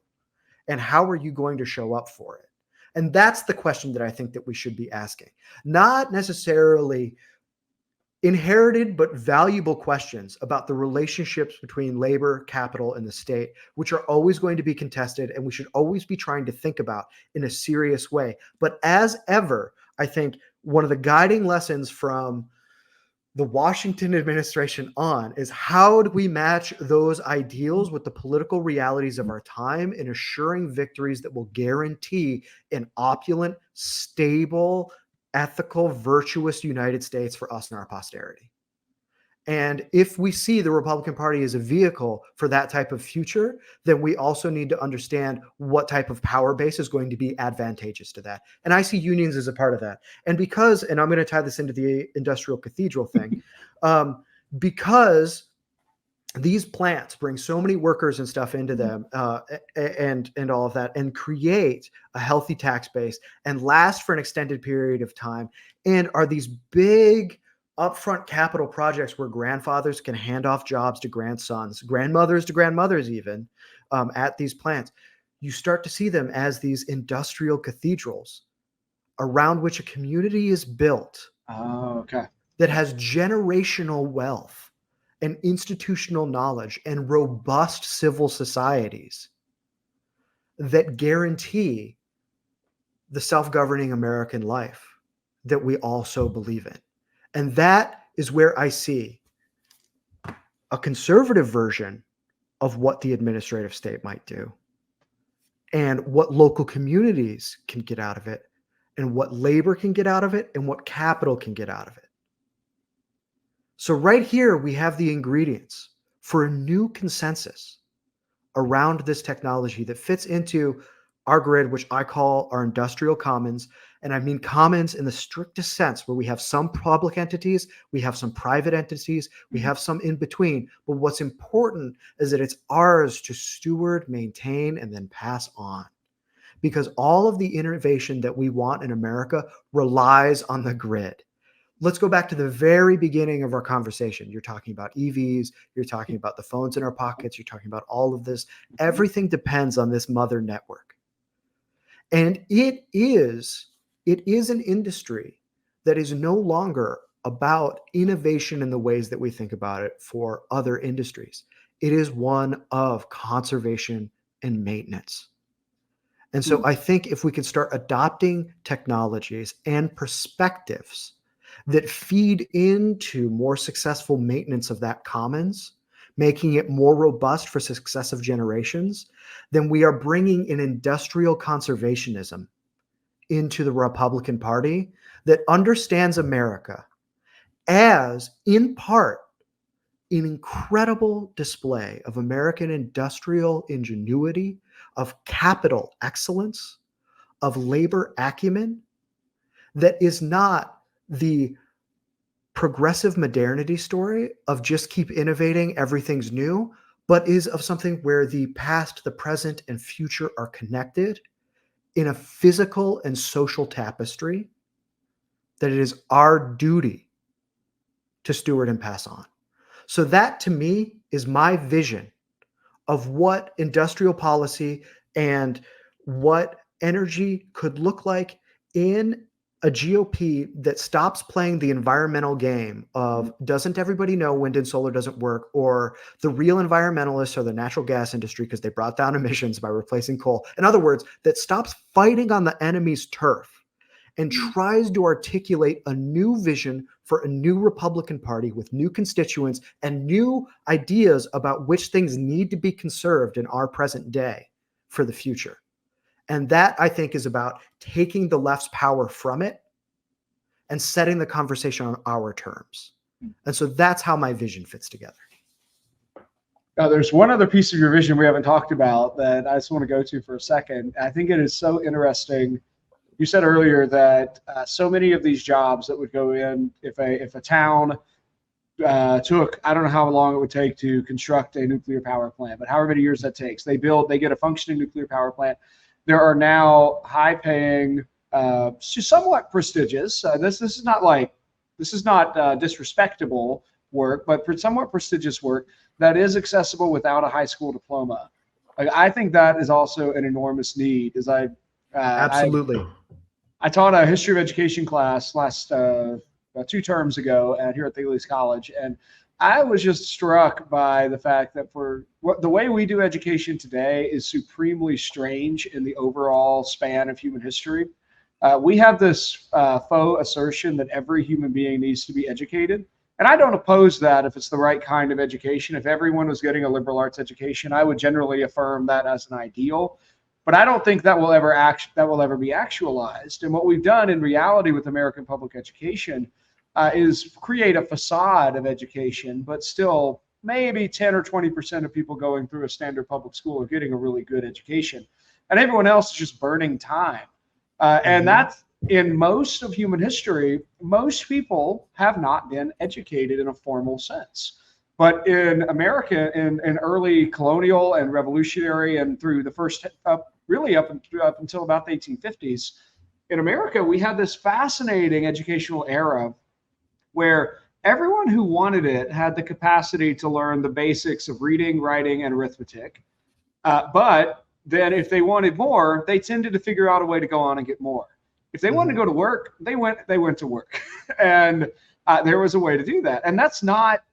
And how are you going to show up for it? And that's the question that I think that we should be asking. Not necessarily inherited, but valuable questions about the relationships between labor, capital, and the state, which are always going to be contested, and we should always be trying to think about in a serious way. But as ever, I think one of the guiding lessons from the Washington administration on is, how do we match those ideals with the political realities of our time in assuring victories that will guarantee an opulent, stable, ethical, virtuous United States for us and our posterity? And if we see the Republican Party as a vehicle for that type of future, then we also need to understand what type of power base is going to be advantageous to that. And I see unions as a part of that. And I'm going to tie this into the industrial cathedral thing, because these plants bring so many workers and stuff into them, and all of that, and create a healthy tax base and last for an extended period of time, and are these big upfront capital projects where grandfathers can hand off jobs to grandsons, grandmothers to grandmothers even, at these plants. You start to see them as these industrial cathedrals around which a community is built that has generational wealth and institutional knowledge and robust civil societies that guarantee the self-governing American life that we all so believe in. And that is where I see a conservative version of what the administrative state might do, and what local communities can get out of it, and what labor can get out of it, and what capital can get out of it. So right here, we have the ingredients for a new consensus around this technology that fits into our grid, which I call our industrial commons. And I mean commons in the strictest sense, where we have some public entities, we have some private entities, we have some in between. But what's important is that it's ours to steward, maintain, and then pass on. because all of the innovation that we want in America relies on the grid. Let's go back to the very beginning of our conversation. You're talking about EVs, you're talking about the phones in our pockets, you're talking about all of this. Everything depends on this mother network. And it is an industry that is no longer about innovation in the ways that we think about it for other industries. It is one of conservation and maintenance. And so I think if we can start adopting technologies and perspectives that feed into more successful maintenance of that commons, making it more robust for successive generations, then we are bringing an industrial conservationism into the Republican Party that understands America as, in part, an incredible display of American industrial ingenuity, of capital excellence, of labor acumen, that is not the progressive modernity story of just keep innovating, everything's new, but is of something where the past, the present, and future are connected in a physical and social tapestry that it is our duty to steward and pass on. So that, to me, is my vision of what industrial policy and what energy could look like in a GOP that stops playing the environmental game of doesn't everybody know wind and solar doesn't work, or the real environmentalists are the natural gas industry because they brought down emissions by replacing coal. In other words, that stops fighting on the enemy's turf and tries to articulate a new vision for a new Republican Party with new constituents and new ideas about which things need to be conserved in our present day for the future. And that, I think, is about taking the left's power from it and setting the conversation on our terms. And so that's how my vision fits together. Now, there's one other piece of your vision we haven't talked about that I just want to go to for a second. I think it is so interesting. You said earlier that so many of these jobs that would go in if a town took, I don't know how long it would take to construct a nuclear power plant, but however many years that takes, they get a functioning nuclear power plant. There are now high-paying, somewhat prestigious. This is not disrespectable work, but for somewhat prestigious work that is accessible without a high school diploma. I think that is also an enormous need. Absolutely. I taught a history of education class last 2 terms ago here at Thales College, and I was just struck by the fact that the way we do education today is supremely strange in the overall span of human history. We have this faux assertion that every human being needs to be educated. And I don't oppose that if it's the right kind of education. If everyone was getting a liberal arts education, I would generally affirm that as an ideal. But I don't think that will ever be actualized. And what we've done in reality with American public education is create a facade of education, but still maybe 10 or 20% of people going through a standard public school are getting a really good education. And everyone else is just burning time. And that's in most of human history, most people have not been educated in a formal sense. But in America, in early colonial and revolutionary and through the first, really up until about the 1850s, in America, we had this fascinating educational era where everyone who wanted it had the capacity to learn the basics of reading, writing, and arithmetic. But then if they wanted more, they tended to figure out a way to go on and get more. If they wanted to go to work, they went to work. And there was a way to do that. And that's not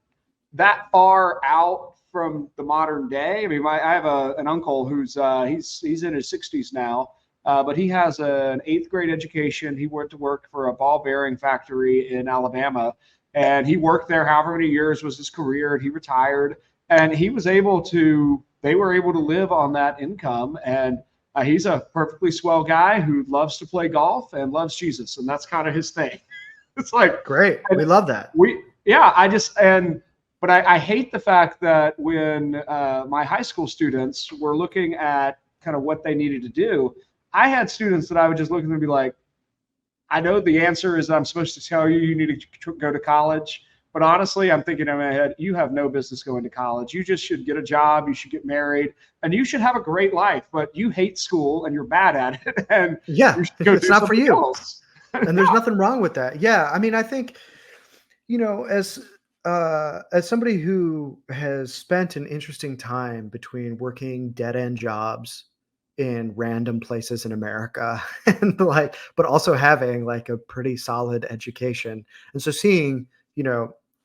that far out from the modern day. I mean, I have an uncle who's he's in his 60s now, but he has an 8th grade education. He went to work for a ball bearing factory in Alabama, and he worked there however many years was his career, and he retired, and they were able to live on that income. And he's a perfectly swell guy who loves to play golf and loves Jesus, and that's kind of his thing. It's like, great. We love that. But I hate the fact that when my high school students were looking at kind of what they needed to do, I had students that I would just look at them and be like, I know the answer is I'm supposed to tell you need to go to college, But honestly, I'm thinking in my head, you have no business going to college. You just should get a job. You should get married, and you should have a great life. But you hate school and you're bad at it, and Yeah, you should go it's do not for something you. else. And there's nothing wrong with that. Yeah, I mean, I think, as somebody who has spent an interesting time between working dead end jobs in random places in America and but also having like a pretty solid education. And so seeing,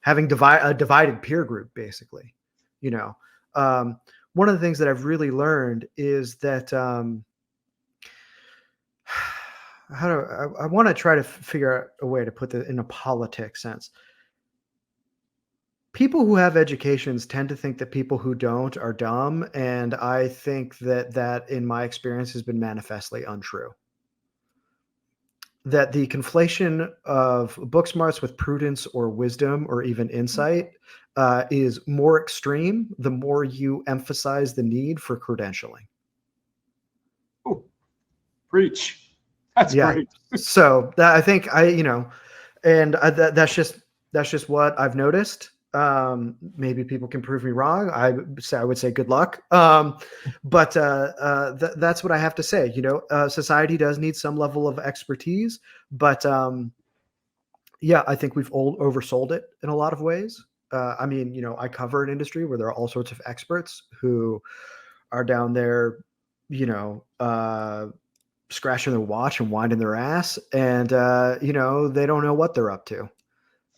having a divided peer group, basically, you know, um, one of the things that I've really learned is that, I want to try to figure out a way to put this in a politic sense. People who have educations tend to think that people who don't are dumb, and I think that in my experience has been manifestly untrue. That the conflation of book smarts with prudence or wisdom or even insight is more extreme the more you emphasize the need for credentialing. Ooh, preach. That's Yeah. great. So I think and that's just what I've noticed. Maybe people can prove me wrong. I would say good luck. But that's what I have to say. Society does need some level of expertise, but yeah, I think we've oversold it in a lot of ways. I mean, I cover an industry where there are all sorts of experts who are down there, scratching their watch and winding their ass, and they don't know what they're up to.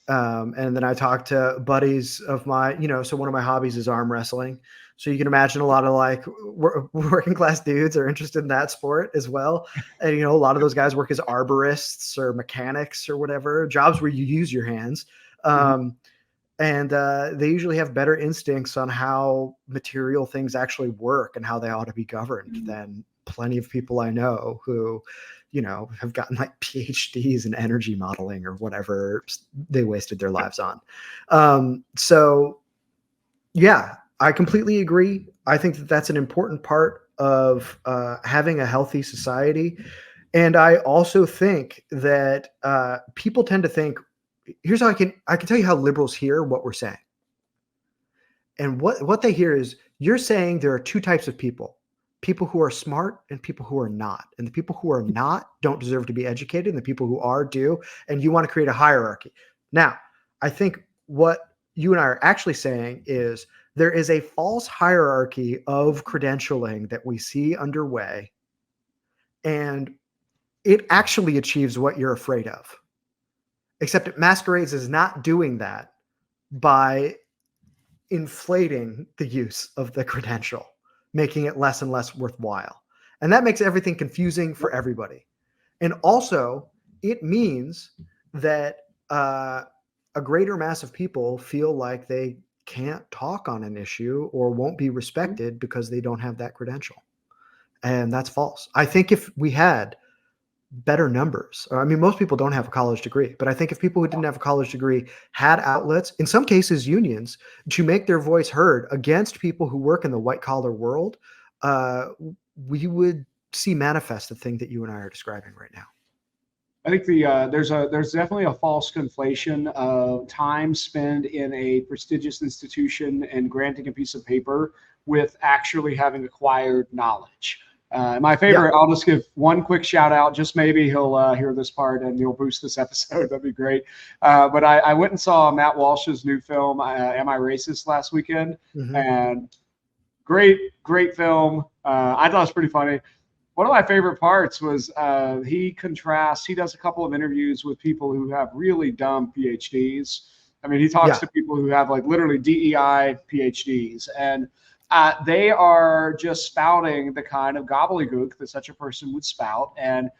And then I talk to buddies of mine, so one of my hobbies is arm wrestling. So you can imagine a lot of working class dudes are interested in that sport as well. And, a lot of those guys work as arborists or mechanics or whatever, jobs where you use your hands. And they usually have better instincts on how material things actually work and how they ought to be governed than plenty of people I know who, have gotten like PhDs in energy modeling or whatever they wasted their lives on. So yeah, I completely agree. I think that that's an important part of having a healthy society. And I also think that people tend to think, here's how I can tell you how liberals hear what we're saying. And what they hear is, you're saying there are two types of people who are smart and people who are not. And the people who are not don't deserve to be educated, and the people who are do. And you want to create a hierarchy. Now, I think what you and I are actually saying is there is a false hierarchy of credentialing that we see underway, and it actually achieves what you're afraid of. Except it masquerades as not doing that by inflating the use of the credential, making it less and less worthwhile. And that makes everything confusing for everybody. And also, it means that a greater mass of people feel like they can't talk on an issue or won't be respected because they don't have that credential. And that's false. I think if we had better numbers, I mean, most people don't have a college degree, but I think if people who didn't have a college degree had outlets, in some cases unions, to make their voice heard against people who work in the white collar world, we would see manifest the thing that you and I are describing right now. I think there's definitely a false conflation of time spent in a prestigious institution and granting a piece of paper with actually having acquired knowledge. My favorite, I'll just give one quick shout out. Just maybe he'll hear this part and he'll boost this episode. That'd be great. But I went and saw Matt Walsh's new film, Am I Racist, last weekend. And great film. I thought it was pretty funny. One of my favorite parts was he does a couple of interviews with people who have really dumb PhDs. I mean, he talks to people who have like literally DEI PhDs, and they are just spouting the kind of gobbledygook that such a person would spout. And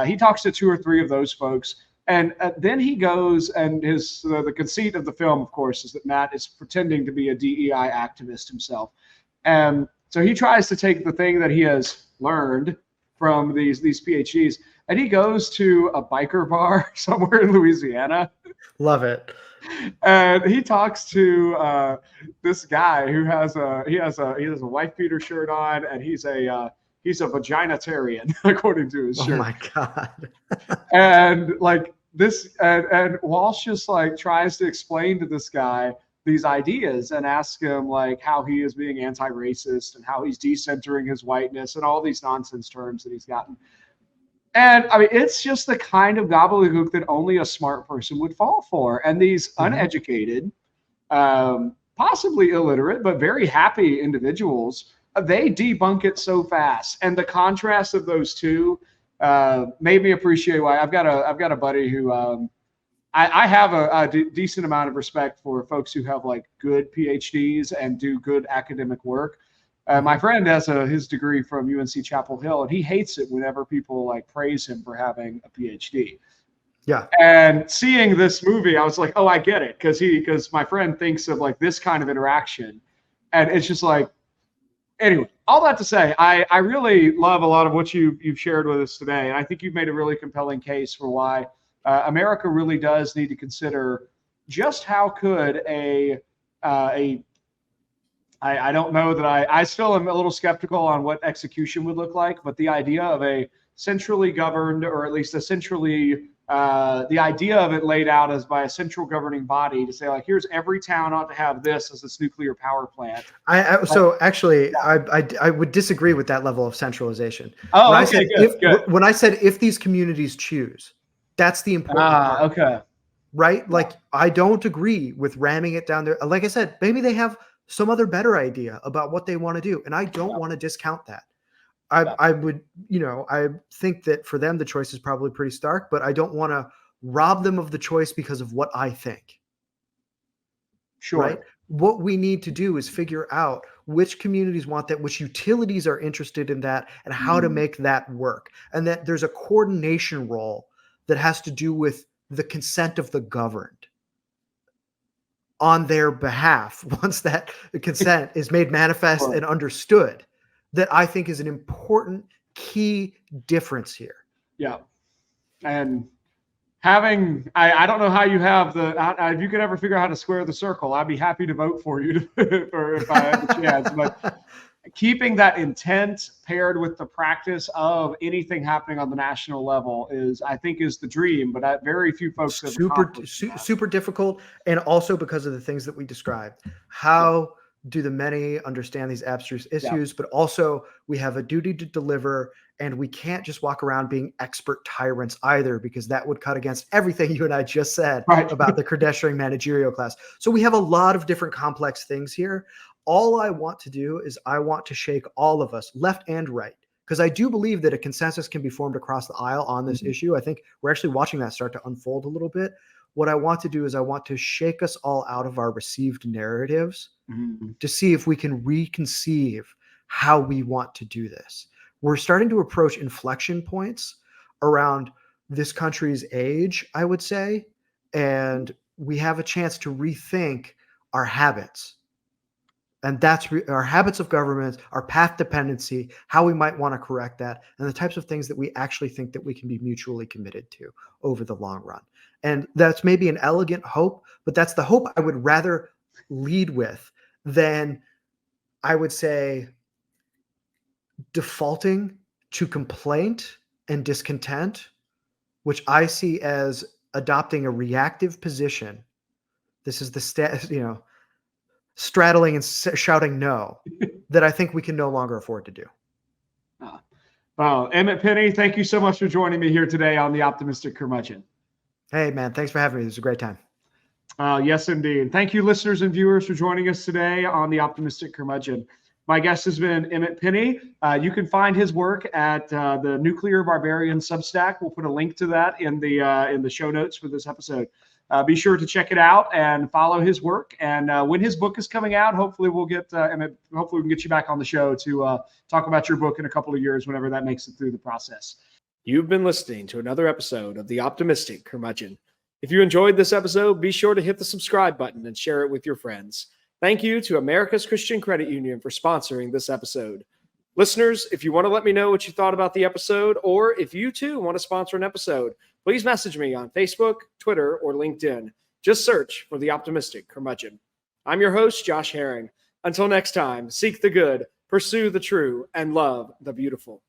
he talks to two or three of those folks. And then he goes, and the conceit of the film, of course, is that Matt is pretending to be a DEI activist himself. And so he tries to take the thing that he has learned from these PhDs, and he goes to a biker bar somewhere in Louisiana. Love it. And he talks to this guy who has a wife beater shirt on, and he's a vaginitarian according to his shirt. Oh my God. And like and Walsh just like tries to explain to this guy these ideas and ask him like how he is being anti-racist and how he's decentering his whiteness and all these nonsense terms that he's gotten. And I mean, it's just the kind of gobbledygook that only a smart person would fall for. And these uneducated, possibly illiterate, but very happy individuals, they debunk it so fast. And the contrast of those two made me appreciate why I've got a buddy who I have a decent amount of respect for folks who have like good PhDs and do good academic work. My friend has his degree from UNC Chapel Hill, and he hates it whenever people like praise him for having a PhD. Yeah. And seeing this movie, I was like, oh, I get it. Because my friend thinks of like this kind of interaction. And it's just like, anyway, all that to say, I really love a lot of what you've shared with us today. And I think you've made a really compelling case for why America really does need to consider just how could I don't know that I still am a little skeptical on what execution would look like, but the idea of a centrally governed, or at least a centrally, the idea of it laid out as by a central governing body to say like, here's every town ought to have this as its nuclear power plant. I would disagree with that level of centralization. Oh, when okay, when I said if these communities choose, that's the important part. Okay. Right? Like, I don't agree with ramming it down there. Like I said, maybe they have some other better idea about what they want to do. And I don't want to discount that. I would, I think that for them, the choice is probably pretty stark, but I don't want to rob them of the choice because of what I think. Sure. Right? What we need to do is figure out which communities want that, which utilities are interested in that, and how to make that work. And that there's a coordination role that has to do with the consent of the governed on their behalf. Once that consent is made manifest and understood, that I think is an important key difference here. Yeah. And having, I don't know how you have if you could ever figure out how to square the circle, I'd be happy to vote for you if I had the chance. But keeping that intent paired with the practice of anything happening on the national level I think is the dream, but very few folks have super difficult. And also because of the things that we described, how do the many understand these abstruse issues, but also we have a duty to deliver, and we can't just walk around being expert tyrants either, because that would cut against everything you and I just said about the credentialing managerial class. So we have a lot of different complex things here. All I want to do is I want to shake all of us, left and right, because I do believe that a consensus can be formed across the aisle on this issue. I think we're actually watching that start to unfold a little bit. What I want to do is I want to shake us all out of our received narratives to see if we can reconceive how we want to do this. We're starting to approach inflection points around this country's age, I would say, and we have a chance to rethink our habits. And that's our habits of government, our path dependency, how we might want to correct that, and the types of things that we actually think that we can be mutually committed to over the long run. And that's maybe an elegant hope, but that's the hope I would rather lead with than, I would say, defaulting to complaint and discontent, which I see as adopting a reactive position. This is the straddling and shouting no that I think we can no longer afford to do. Wow. Emmet Penney, thank you so much for joining me here today on The Optimistic Curmudgeon. Hey, man, thanks for having me. This was a great time. Yes, indeed. Thank you, listeners and viewers, for joining us today on The Optimistic Curmudgeon. My guest has been Emmet Penney. You can find his work at the Nuclear Barbarian Substack. We'll put a link to that in the show notes for this episode. Be sure to check it out and follow his work. And when his book is coming out, hopefully we'll get Emmet. Hopefully we can get you back on the show to talk about your book in a couple of years, whenever that makes it through the process. You've been listening to another episode of The Optimistic Curmudgeon. If you enjoyed this episode, be sure to hit the subscribe button and share it with your friends. Thank you to America's Christian Credit Union for sponsoring this episode. Listeners, if you want to let me know what you thought about the episode, or if you too want to sponsor an episode, please message me on Facebook, Twitter, or LinkedIn. Just search for The Optimistic Curmudgeon. I'm your host, Josh Herring. Until next time, seek the good, pursue the true, and love the beautiful.